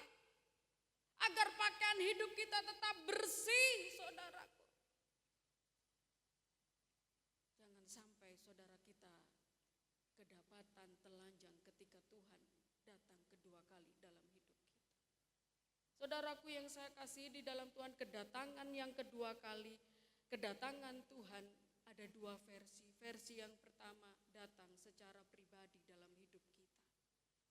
agar pakaian hidup kita tetap bersih saudaraku. Jangan sampai saudara kita kedapatan telanjang ketika Tuhan datang kedua kali dalam hidup kita. Saudaraku yang saya kasih di dalam Tuhan, kedatangan yang kedua kali, kedatangan Tuhan ada dua versi. Versi yang pertama datang secara pribadi dalam hidup kita.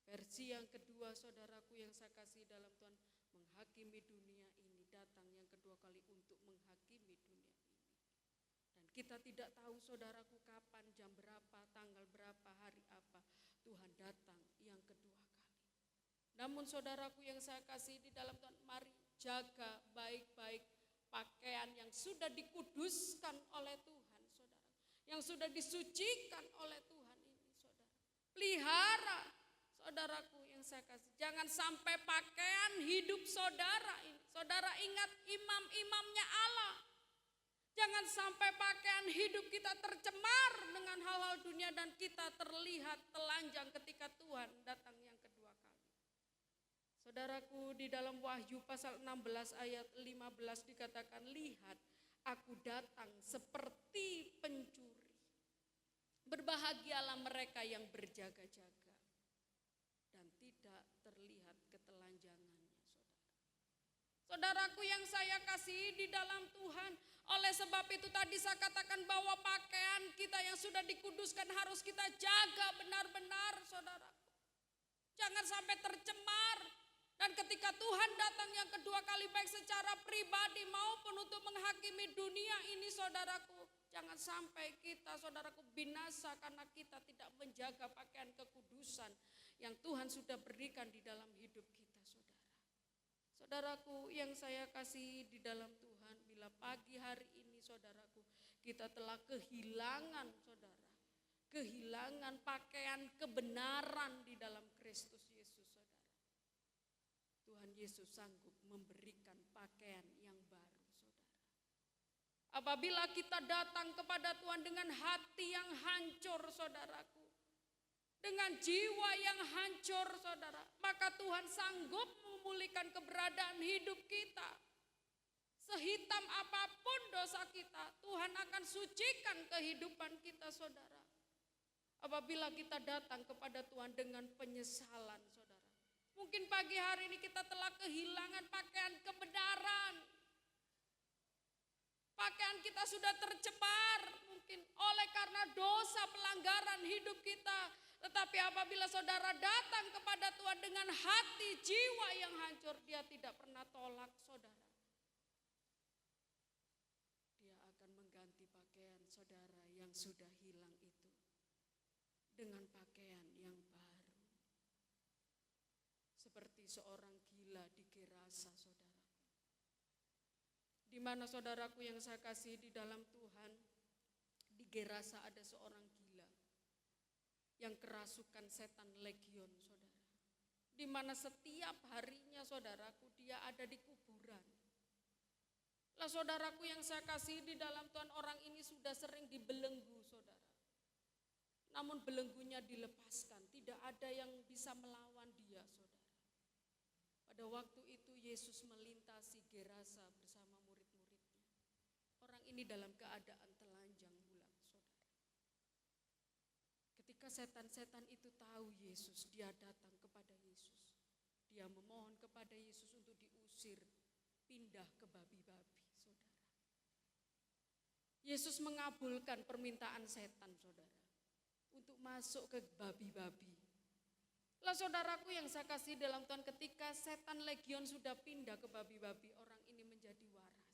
Versi yang kedua saudaraku yang saya kasih dalam Tuhan, menghakimi dunia ini, datang yang kedua kali untuk menghakimi dunia ini. Dan kita tidak tahu saudaraku kapan, jam berapa, tanggal berapa, hari apa Tuhan datang yang kedua kali. Namun saudaraku yang saya kasih di dalam Tuhan, mari jaga baik-baik pakaian yang sudah dikuduskan oleh Tuhan, saudara. Yang sudah disucikan oleh Tuhan ini, saudara. Pelihara, saudaraku yang saya kasih. Jangan sampai pakaian hidup saudara ini. Saudara ingat imam-imamnya Allah. Jangan sampai pakaian hidup kita tercemar dengan hal-hal dunia dan kita terlihat telanjang ketika Tuhan datang yang kedua kali. Saudaraku, di dalam Wahyu pasal 16 ayat 15 dikatakan, lihat aku datang seperti pencuri. Berbahagialah mereka yang berjaga-jaga dan tidak terlihat ketelanjangannya, saudara. Saudaraku yang saya kasihi di dalam Tuhan, oleh sebab itu tadi saya katakan bahwa pakaian kita yang sudah dikuduskan harus kita jaga benar-benar, saudaraku. Jangan sampai tercemar. Dan ketika Tuhan datang yang kedua kali baik secara pribadi maupun untuk menghakimi dunia ini, saudaraku, jangan sampai kita, saudaraku, binasa karena kita tidak menjaga pakaian kekudusan yang Tuhan sudah berikan di dalam hidup kita, saudara. Saudaraku yang saya kasih di dalam Tuhan, bila pagi hari ini, saudaraku, kita telah kehilangan, saudara, kehilangan pakaian kebenaran di dalam Kristus Yesus, saudara. Tuhan Yesus sanggup memberikan pakaian yang baru, saudara. Apabila kita datang kepada Tuhan dengan hati yang hancur, saudaraku, dengan jiwa yang hancur, saudara, maka Tuhan sanggup memulihkan keberadaan hidup kita. Sehitam apapun dosa kita, Tuhan akan sucikan kehidupan kita, saudara. Apabila kita datang kepada Tuhan dengan penyesalan, saudara. Mungkin pagi hari ini kita telah kehilangan pakaian kebenaran. Pakaian kita sudah tercemar mungkin oleh karena dosa pelanggaran hidup kita. Tetapi apabila saudara datang kepada Tuhan dengan hati jiwa yang hancur, dia tidak pernah tolak saudara. Dia akan mengganti pakaian saudara yang sudah hilang itu dengan pakaian yang baru. Seperti seorang gila di Gerasa, saudaraku. Di mana saudaraku yang saya kasih di dalam Tuhan, di Gerasa ada seorang gila yang kerasukan setan legion, saudara. Di mana setiap harinya, saudaraku, dia ada di kuburan. Lah saudaraku yang saya kasih di dalam Tuhan, orang ini sudah sering dibelenggu, saudara. Namun belenggunya dilepaskan, tidak ada yang bisa melawan dia, saudara. Pada waktu itu Yesus melintasi Gerasa bersama murid-muridnya. Orang ini dalam keadaan telanjang bulat, saudara. Ketika setan-setan itu tahu Yesus, dia datang kepada Yesus. Dia memohon kepada Yesus untuk diusir, pindah ke babi-babi, saudara. Yesus mengabulkan permintaan setan, saudara, untuk masuk ke babi-babi. Lah saudaraku yang saya kasih dalam Tuhan, ketika setan legion sudah pindah ke babi-babi, orang ini menjadi waras.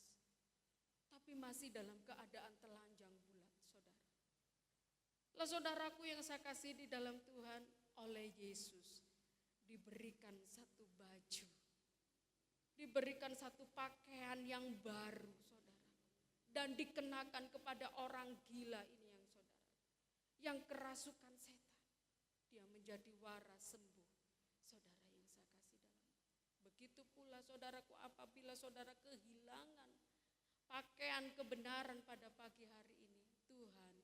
Tapi masih dalam keadaan telanjang bulat, saudara. Lah saudaraku yang saya kasih di dalam Tuhan, oleh Yesus diberikan satu baju. Diberikan satu pakaian yang baru, saudara. Dan dikenakan kepada orang gila ini yang saudara. Yang kerasukan setan. Dia menjadi waras sembuh, saudara yang saya kasih dalam. Begitu pula saudaraku, apabila saudara kehilangan pakaian kebenaran pada pagi hari ini, Tuhan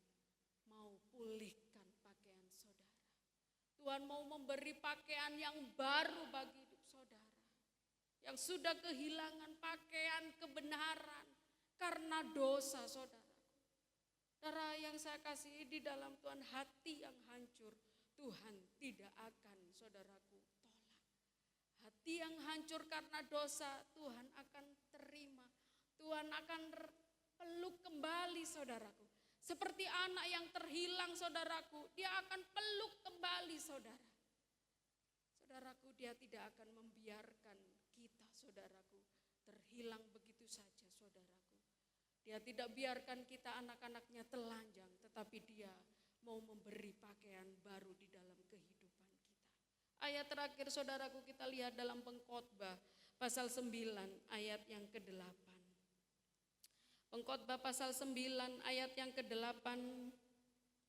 mau pulihkan pakaian saudara. Tuhan mau memberi pakaian yang baru bagi hidup saudara. Yang sudah kehilangan pakaian kebenaran karena dosa saudara. Saudara yang saya kasih di dalam Tuhan, hati yang hancur, Tuhan tidak akan, saudaraku, tolak. Hati yang hancur karena dosa, Tuhan akan terima. Tuhan akan peluk kembali, saudaraku. Seperti anak yang terhilang, saudaraku, dia akan peluk kembali, saudara. Saudaraku, dia tidak akan membiarkan kita, saudaraku, terhilang begitu saja, saudaraku. Dia tidak biarkan kita anak-anaknya telanjang, tetapi dia mau memberi pakaian baru di dalam kehidupan kita. Ayat terakhir saudaraku kita lihat dalam Pengkhotbah pasal 9 ayat yang ke-8. Pengkhotbah pasal 9 ayat yang ke-8.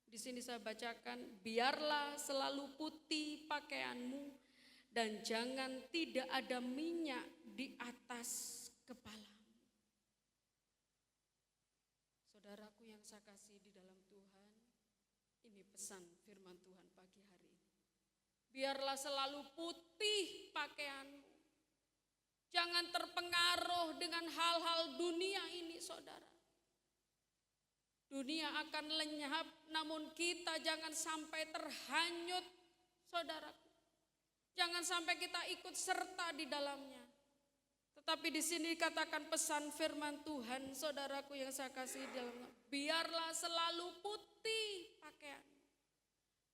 Di sini saya bacakan, biarlah selalu putih pakaianmu dan jangan tidak ada minyak di atas kepalamu. Saudaraku yang saya kasih di dalam Tuhan, ini pesan firman Tuhan pagi hari ini. Biarlah selalu putih pakaianmu. Jangan terpengaruh dengan hal-hal dunia ini, saudara. Dunia akan lenyap, namun kita jangan sampai terhanyut, saudaraku. Jangan sampai kita ikut serta di dalamnya. Tetapi di sini dikatakan pesan firman Tuhan, saudaraku yang saya kasih di dalamnya. Biarlah selalu putih pakaian.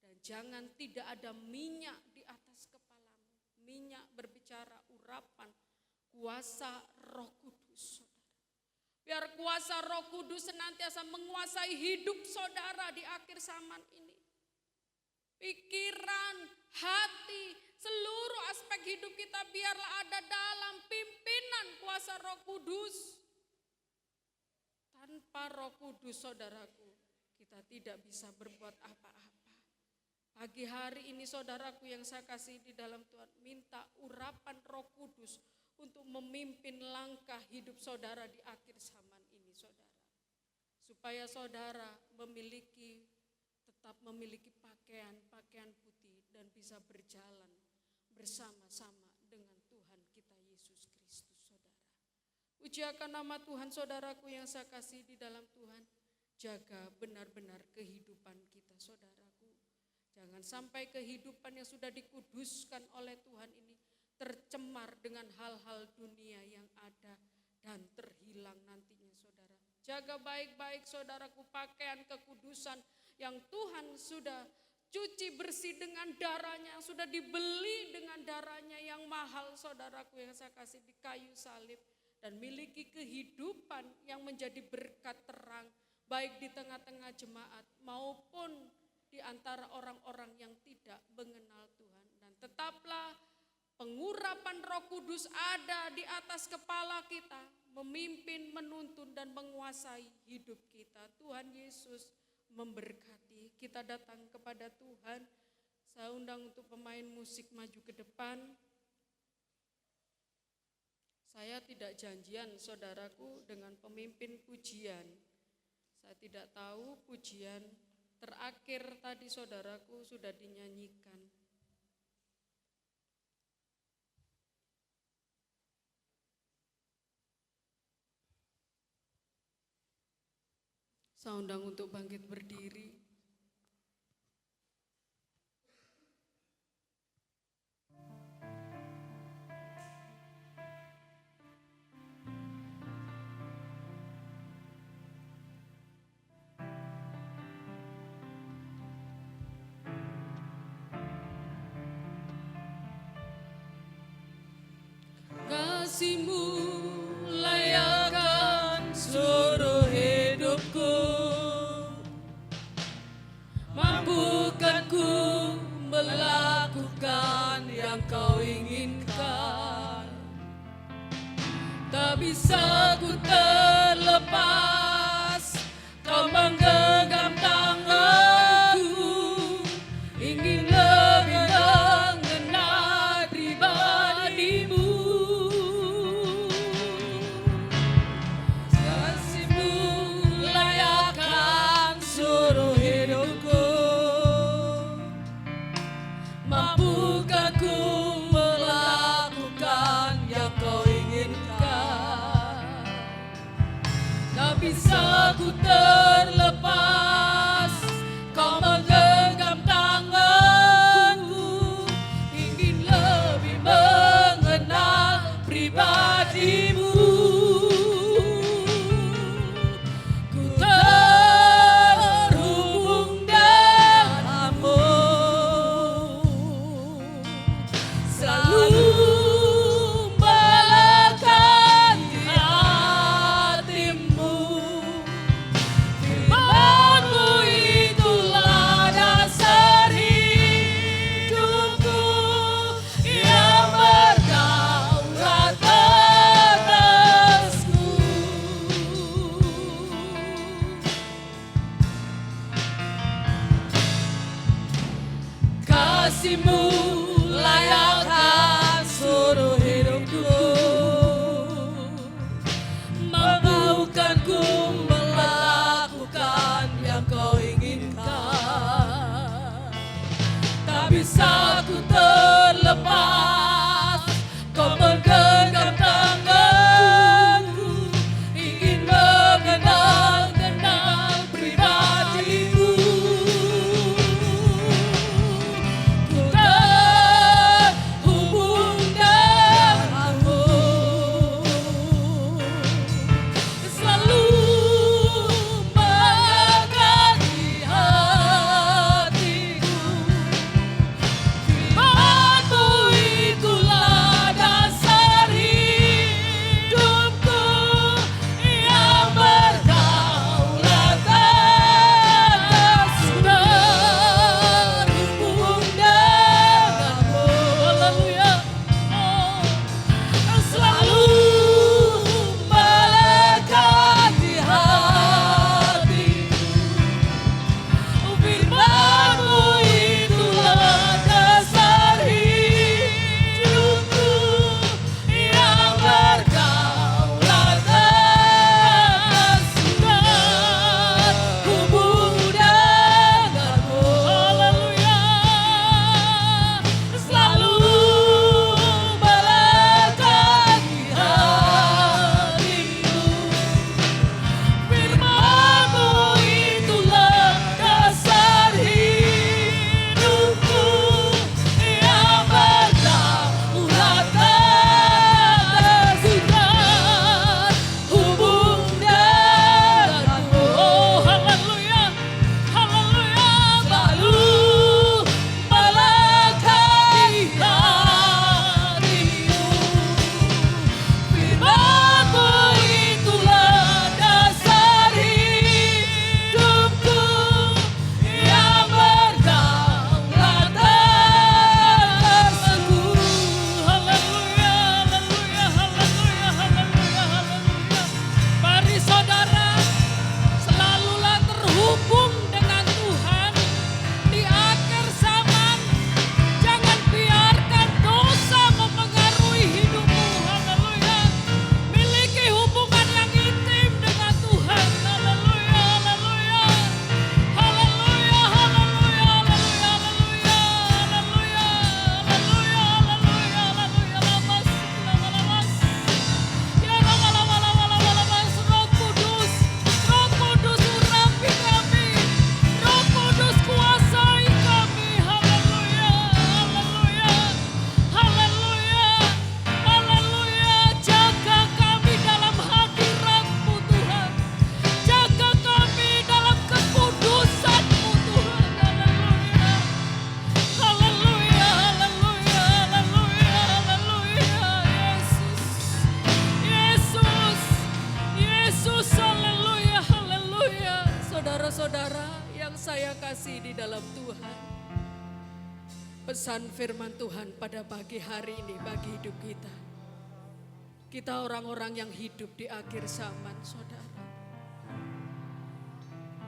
Dan jangan tidak ada minyak di atas kepalamu. Minyak berbicara urapan, kuasa Roh Kudus, saudara. Biar kuasa Roh Kudus senantiasa menguasai hidup saudara di akhir zaman ini. Pikiran, hati, seluruh aspek hidup kita biarlah ada dalam pimpinan kuasa Roh Kudus. Tanpa Roh Kudus, saudaraku, kita tidak bisa berbuat apa-apa. Pagi hari ini saudaraku yang saya kasih di dalam Tuhan, minta urapan Roh Kudus untuk memimpin langkah hidup saudara di akhir zaman ini, saudara. Supaya saudara tetap memiliki pakaian putih dan bisa berjalan bersama-sama dengan Tuhan kita Yesus Kristus, saudara. Pujiakan nama Tuhan, saudaraku yang saya kasih di dalam Tuhan. Jaga benar-benar kehidupan kita, saudaraku. Jangan sampai kehidupan yang sudah dikuduskan oleh Tuhan ini tercemar dengan hal-hal dunia yang ada dan terhilang nantinya, saudara. Jaga baik-baik, saudaraku, pakaian kekudusan yang Tuhan sudah cuci bersih dengan darahnya, sudah dibeli dengan darahnya yang mahal, saudaraku yang saya kasih di kayu salib. Dan miliki kehidupan yang menjadi berkat terang, baik di tengah-tengah jemaat maupun di antara orang-orang yang tidak mengenal Tuhan. Dan tetaplah pengurapan Roh Kudus ada di atas kepala kita, memimpin, menuntun, dan menguasai hidup kita. Tuhan Yesus memberkati. Kita datang kepada Tuhan. Saya undang untuk pemain musik maju ke depan. Saya tidak janjian, saudaraku, dengan pemimpin pujian. Saya tidak tahu pujian terakhir tadi, saudaraku, sudah dinyanyikan. Saya undang untuk bangkit berdiri. Kasih-Mu layakkan seluruh hidupku, mampukan ku melakukan yang Kau inginkan. Tak bisa ku terlepas, Kau menggenggam tanganku, ingin lebih mengenal pribadi-Mu. Kasih-Mu layakkan seluruh hidupku, mampukan ku melakukan yang Kau inginkan. Tak bisa ku terlepas, Kau menggenggam tanganku, ingin lebih mengenal pribadi-Mu. Ku terhubung denganmu, selalu melekat di hatimu. Firman Yesus, haleluya, haleluya. Saudara-saudara yang saya kasih di dalam Tuhan, pesan firman Tuhan pada pagi hari ini bagi hidup kita. Kita orang-orang yang hidup di akhir zaman, saudara.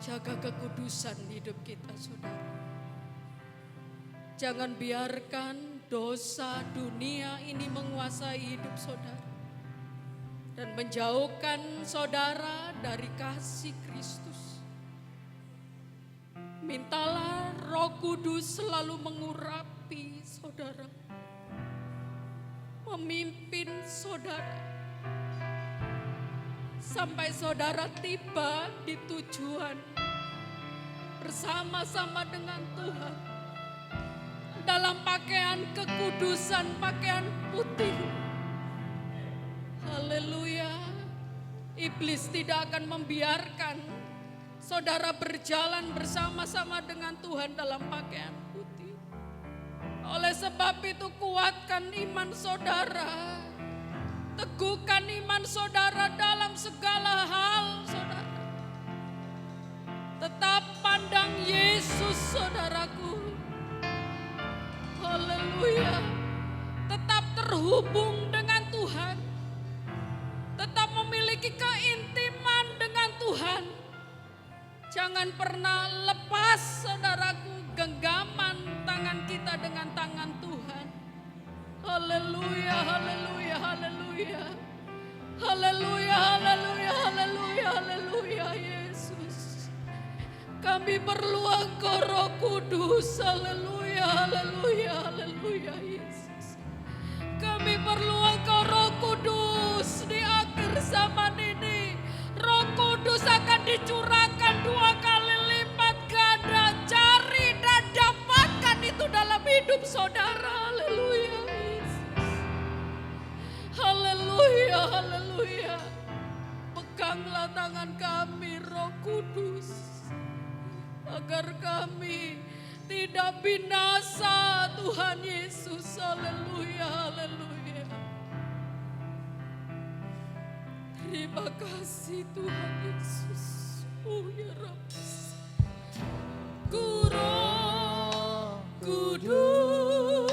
Jaga kekudusan hidup kita, saudara. Jangan biarkan dosa dunia ini menguasai hidup saudara. Dan menjauhkan saudara dari kasih Kristus. Mintalah Roh Kudus selalu mengurapi saudara. Memimpin saudara. Sampai saudara tiba di tujuan. Bersama-sama dengan Tuhan. Dalam pakaian kekudusan, pakaian putih. Haleluya. Iblis tidak akan membiarkan saudara berjalan bersama-sama dengan Tuhan dalam pakaian putih. Oleh sebab itu kuatkan iman saudara. Teguhkan iman saudara dalam segala hal saudara. Tetap pandang Yesus saudaraku. Haleluya. Tetap terhubung dengan Tuhan. Tetap memiliki keintiman dengan Tuhan. Jangan pernah lepas saudaraku genggaman tangan kita dengan tangan Tuhan. Haleluya, haleluya, haleluya. Haleluya, haleluya, haleluya, haleluya Yesus. Kami perlu Engkau Roh Kudus. Haleluya, haleluya, haleluya Yesus. Kami perlu Engkau Roh Kudus di akhir zaman ini. Roh Kudus akan dicurahkan 2 kali lipat ganda. Cari dan dapatkan itu dalam hidup saudara. Haleluya Yesus. Haleluya, haleluya. Peganglah tangan kami Roh Kudus. Agar kami tidak binasa Tuhan Yesus. Haleluya, haleluya. Terima kasih Tuhan Yesus. Oh ya Rabbi. Roh Kudus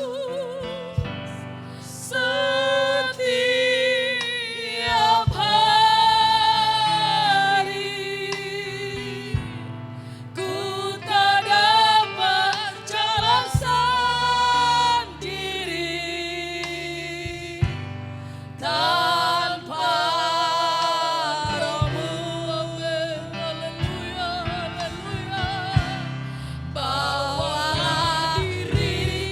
setiap hari ku tak dapat jalan sendiri tanpa Roh-Mu. Haleluya, haleluya. Bawalah diri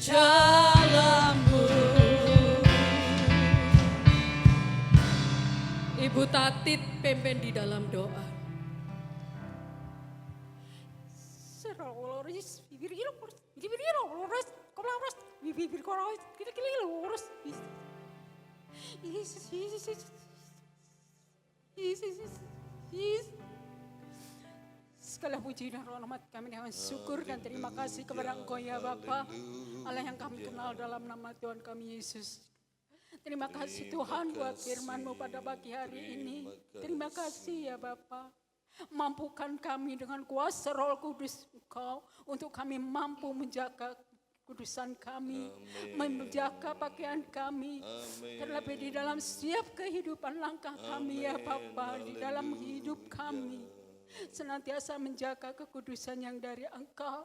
dalam-Mu. Ibu Tatit pimpin di dalam doa. Segala puji dan rahmat kami dengan syukur dan terima kasih kepada Engkau ya Bapa, Allah yang kami kenal dalam nama Tuhan kami Yesus. Terima kasih Tuhan buat firman-Mu pada pagi hari ini. Terima kasih ya Bapa. Mampukan kami dengan kuasa Roh Kudus Engkau untuk kami mampu menjaga kudusan kami, menjaga pakaian kami, terlebih di dalam setiap kehidupan langkah kami ya Bapa, di dalam hidup kami. Senantiasa menjaga kekudusan yang dari Engkau,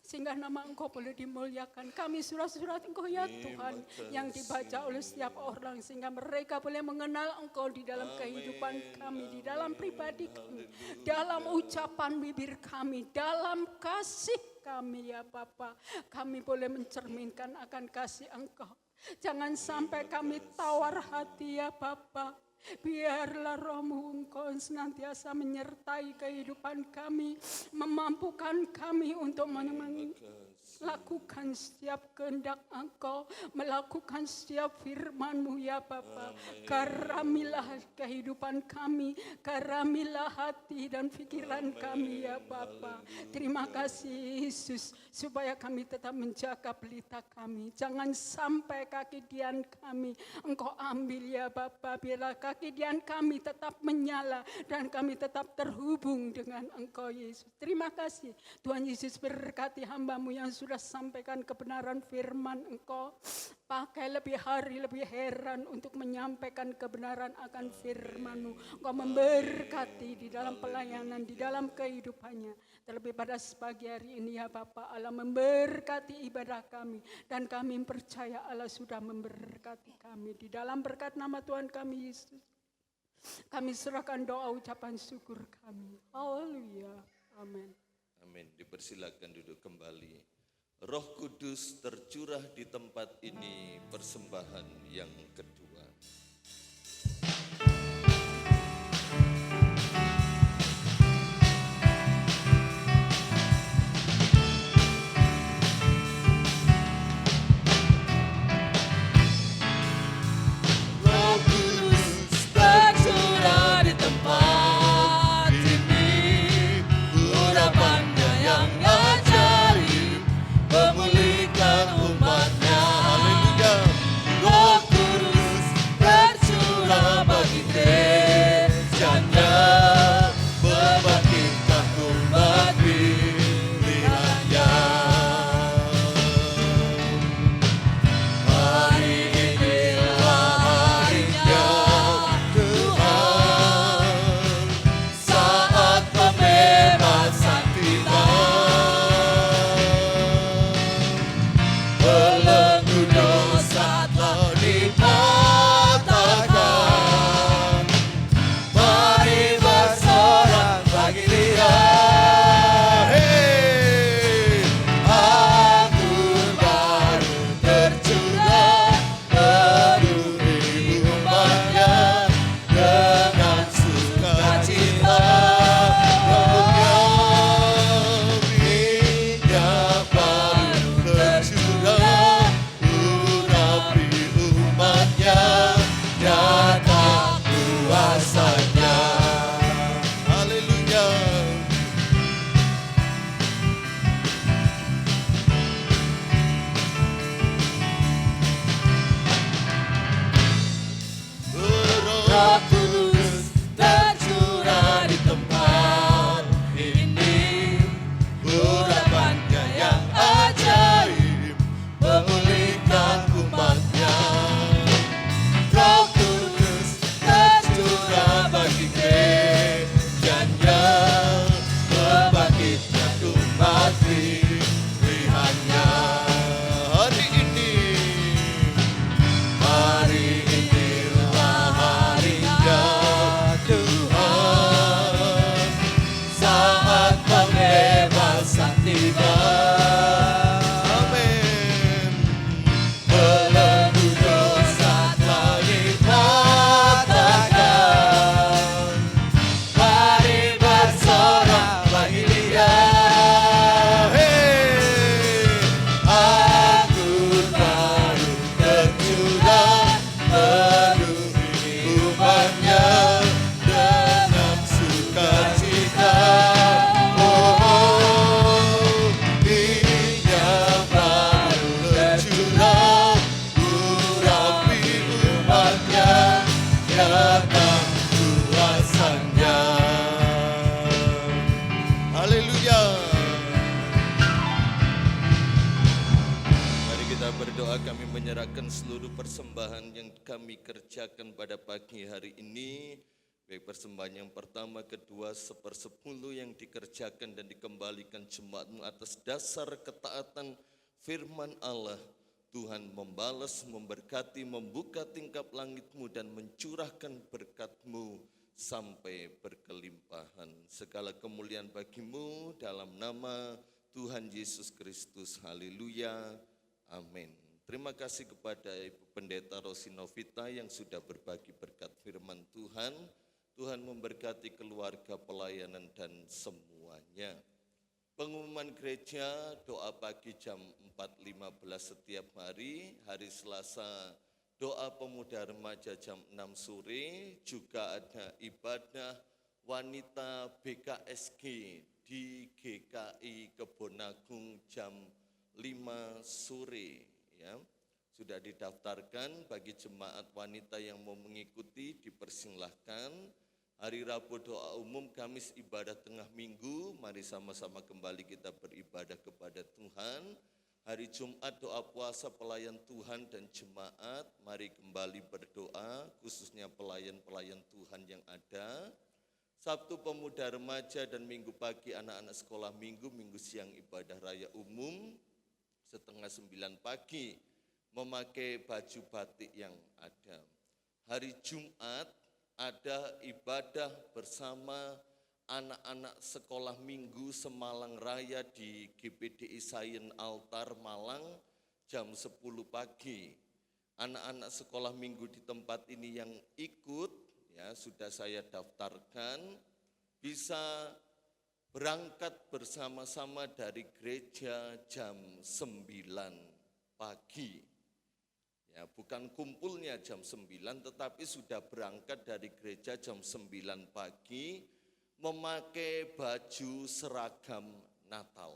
sehingga nama Engkau boleh dimuliakan. Kami surat-surat Engkau ya Tuhan yang dibaca oleh setiap orang, sehingga mereka boleh mengenal Engkau di dalam kehidupan kami, di dalam pribadi kami, dalam ucapan bibir kami, dalam kasih kami ya Bapa. Kami boleh mencerminkan akan kasih Engkau. Jangan sampai kami tawar hati ya Bapa. Biarlah Roh-Mu Engkau senantiasa menyertai kehidupan kami, memampukan kami untuk melakukan setiap kehendak Engkau, melakukan setiap firman-Mu ya Bapa. Karamilah kehidupan kami, karamilah hati dan pikiran kami ya Bapa. Terima kasih Yesus, supaya kami tetap menjaga pelita kami. Jangan sampai kaki dian kami Engkau ambil ya Bapa. Biarlah kaki dian kami tetap menyala dan kami tetap terhubung dengan Engkau Yesus. Terima kasih Tuhan Yesus, berkati hamba-Mu yang sudah sampaikan kebenaran firman Engkau. Pakai lebih hari lebih heran untuk menyampaikan kebenaran akan firman-Mu. Engkau memberkati di dalam pelayanan, di dalam kehidupannya. Terlebih pada pagi hari ini ya Bapa Allah, memberkati ibadah kami. Dan kami percaya Allah sudah memberkati kami. Di dalam berkat nama Tuhan kami Yesus, kami serahkan doa ucapan syukur kami. Haleluya. Amin. Amin. Dipersilakan duduk kembali. Roh Kudus tercurah di tempat ini, persembahan yang kedua. Roh Kudus tercurah di tempat ini, urapannya yang ajaib memulihkan umatnya. Haleluya. Roh Kudus kita berdoa, kami menyerahkan seluruh persembahan yang kami kerjakan pada pagi hari ini, baik persembahan yang pertama, kedua, 1/10 yang dikerjakan dan dikembalikan jemaatmu atas dasar ketaatan firman Allah. Tuhan membalas, memberkati, membuka tingkap langitmu dan mencurahkan berkat-Mu sampai berkelimpahan. Segala kemuliaan bagi-Mu dalam nama Tuhan Yesus Kristus. Haleluya. Amin. Terima kasih kepada Ibu Pendeta Rosinovita yang sudah berbagi berkat firman Tuhan. Tuhan memberkati keluarga, pelayanan, dan semuanya. Pengumuman gereja, doa pagi jam 4.15 setiap hari. Hari Selasa, doa pemuda remaja jam 6 sore. Juga ada ibadah wanita BKSG di GKI Kebonagung jam 5 sore. Ya, sudah didaftarkan. Bagi jemaat wanita yang mau mengikuti dipersilahkan. Hari Rabu doa umum, Kamis ibadah tengah minggu. Mari sama-sama kembali kita beribadah kepada Tuhan. Hari Jumat doa puasa pelayan Tuhan dan jemaat. Mari kembali berdoa, khususnya pelayan-pelayan Tuhan yang ada. Sabtu pemuda remaja dan minggu pagi anak-anak sekolah minggu, minggu siang ibadah raya umum. 8:30 pagi memakai baju batik yang ada. Hari Jumat ada ibadah bersama anak-anak sekolah minggu Semalang Raya di GPDI Sayen Altar Malang jam 10 pagi. Anak-anak sekolah minggu di tempat ini yang ikut, ya sudah saya daftarkan, bisa berangkat bersama-sama dari gereja jam 9 pagi. Ya, bukan kumpulnya jam 9, tetapi sudah berangkat dari gereja jam 9 pagi, memakai baju seragam Natal,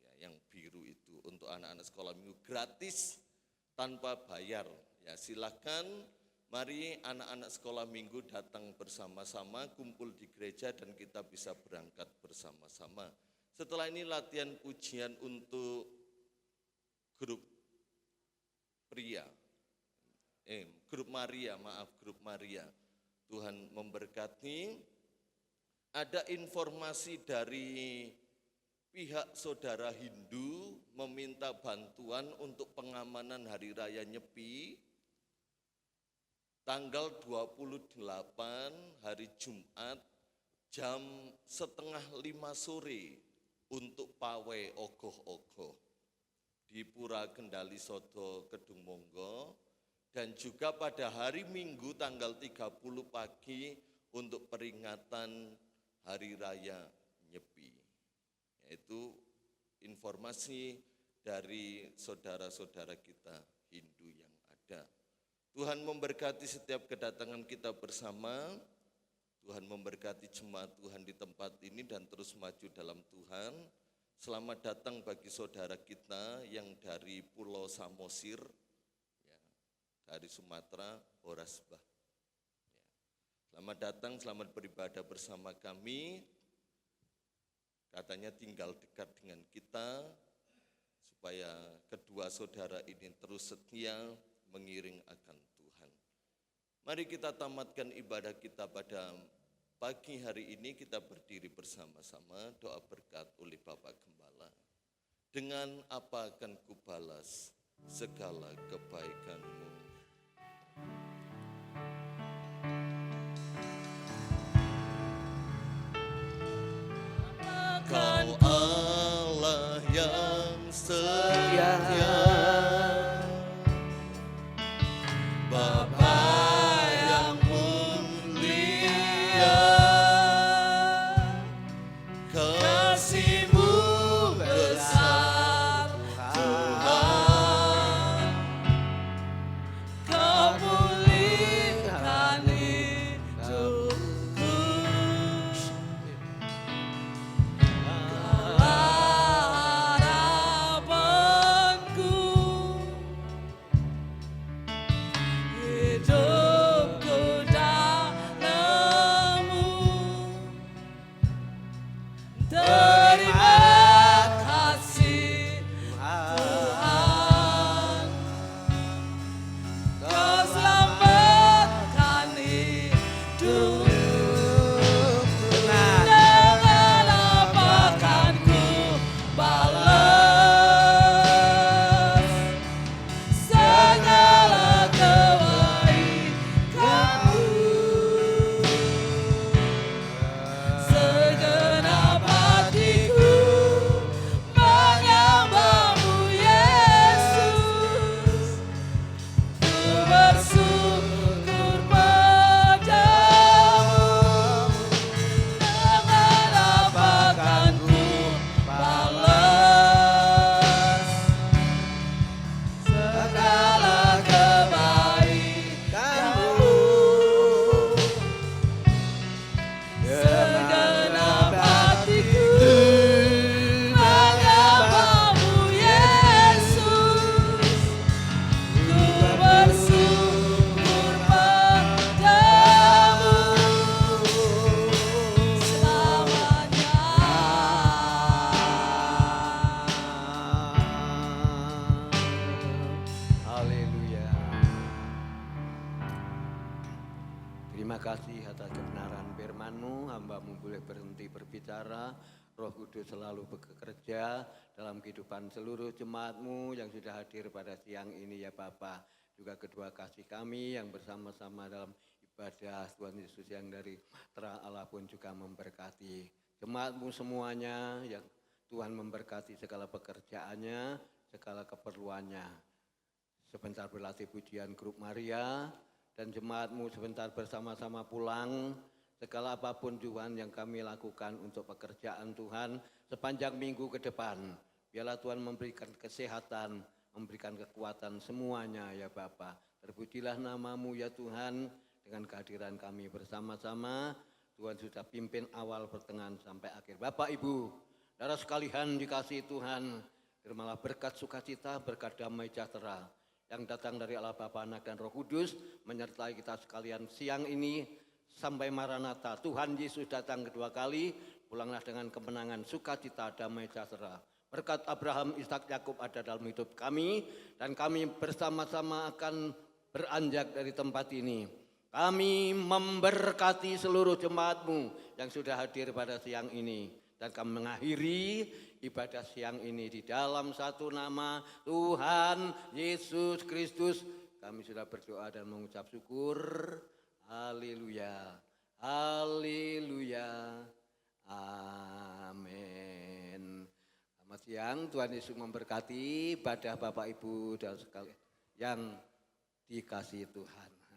ya, yang biru itu untuk anak-anak sekolah minggu, gratis tanpa bayar. Ya, silakan. Mari anak-anak sekolah minggu datang bersama-sama, kumpul di gereja dan kita bisa berangkat bersama-sama. Setelah ini latihan pujian untuk grup pria, grup Maria. Tuhan memberkati. Ada informasi dari pihak saudara Hindu meminta bantuan untuk pengamanan Hari Raya Nyepi. Tanggal 28 hari Jumat jam 4:30 sore untuk pawai ogoh-ogoh di Pura Kendali Sodo Kedung Monggo, dan juga pada hari Minggu tanggal 30 pagi untuk peringatan Hari Raya Nyepi. Yaitu informasi dari saudara-saudara kita Hindu yang ada. Tuhan memberkati setiap kedatangan kita bersama. Tuhan memberkati jemaat Tuhan di tempat ini dan terus maju dalam Tuhan. Selamat datang bagi saudara kita yang dari Pulau Samosir, ya, dari Sumatera, Horasbah. Ya. Selamat datang, selamat beribadah bersama kami. Katanya tinggal dekat dengan kita, supaya kedua saudara ini terus setia mengiring akan Tuhan. Mari kita tamatkan ibadah kita pada pagi hari ini. Kita berdiri bersama-sama, doa berkat oleh Bapak Gembala. Dengan apa akan kubalas segala kebaikan-Mu? Kau Allah yang setia, Bapa yang mulia, kasih-Mu besar Tuhan, Terima kasih atas kebenaran firman-Mu, hamba-Mu boleh berhenti berbicara, Roh Kudus selalu bekerja dalam kehidupan seluruh jemaat-Mu yang sudah hadir pada siang ini ya Bapa. Juga kedua kasih kami yang bersama-sama dalam ibadah Tuhan Yesus yang dari terang Allah pun juga memberkati. Jemaat-Mu semuanya yang Tuhan memberkati segala pekerjaannya, segala keperluannya. Sebentar berlatih pujian grup Maria, dan jemaat-Mu sebentar bersama-sama pulang, segala apapun Tuhan yang kami lakukan untuk pekerjaan Tuhan sepanjang minggu ke depan. Biarlah Tuhan memberikan kesehatan, memberikan kekuatan semuanya ya Bapa. Terpujilah nama-Mu ya Tuhan, dengan kehadiran kami bersama-sama, Tuhan sudah pimpin awal pertengahan sampai akhir. Bapak Ibu, saudara sekalian dikasihi Tuhan, terimalah berkat sukacita, berkat damai sejahtera yang datang dari Allah Bapa, Anak dan Roh Kudus menyertai kita sekalian siang ini sampai Maranatha. Tuhan Yesus datang kedua kali, pulanglah dengan kemenangan, sukacita, damai sejahtera. Berkat Abraham, Ishak, Yakub ada dalam hidup kami, dan kami bersama-sama akan beranjak dari tempat ini. Kami memberkati seluruh jemaat-Mu yang sudah hadir pada siang ini. Dan kami mengakhiri ibadah siang ini di dalam satu nama Tuhan Yesus Kristus. Kami sudah berdoa dan mengucap syukur. Haleluya, haleluya, amin. Selamat siang, Tuhan Yesus memberkati ibadah Bapak Ibu dan sekalian yang dikasihi Tuhan.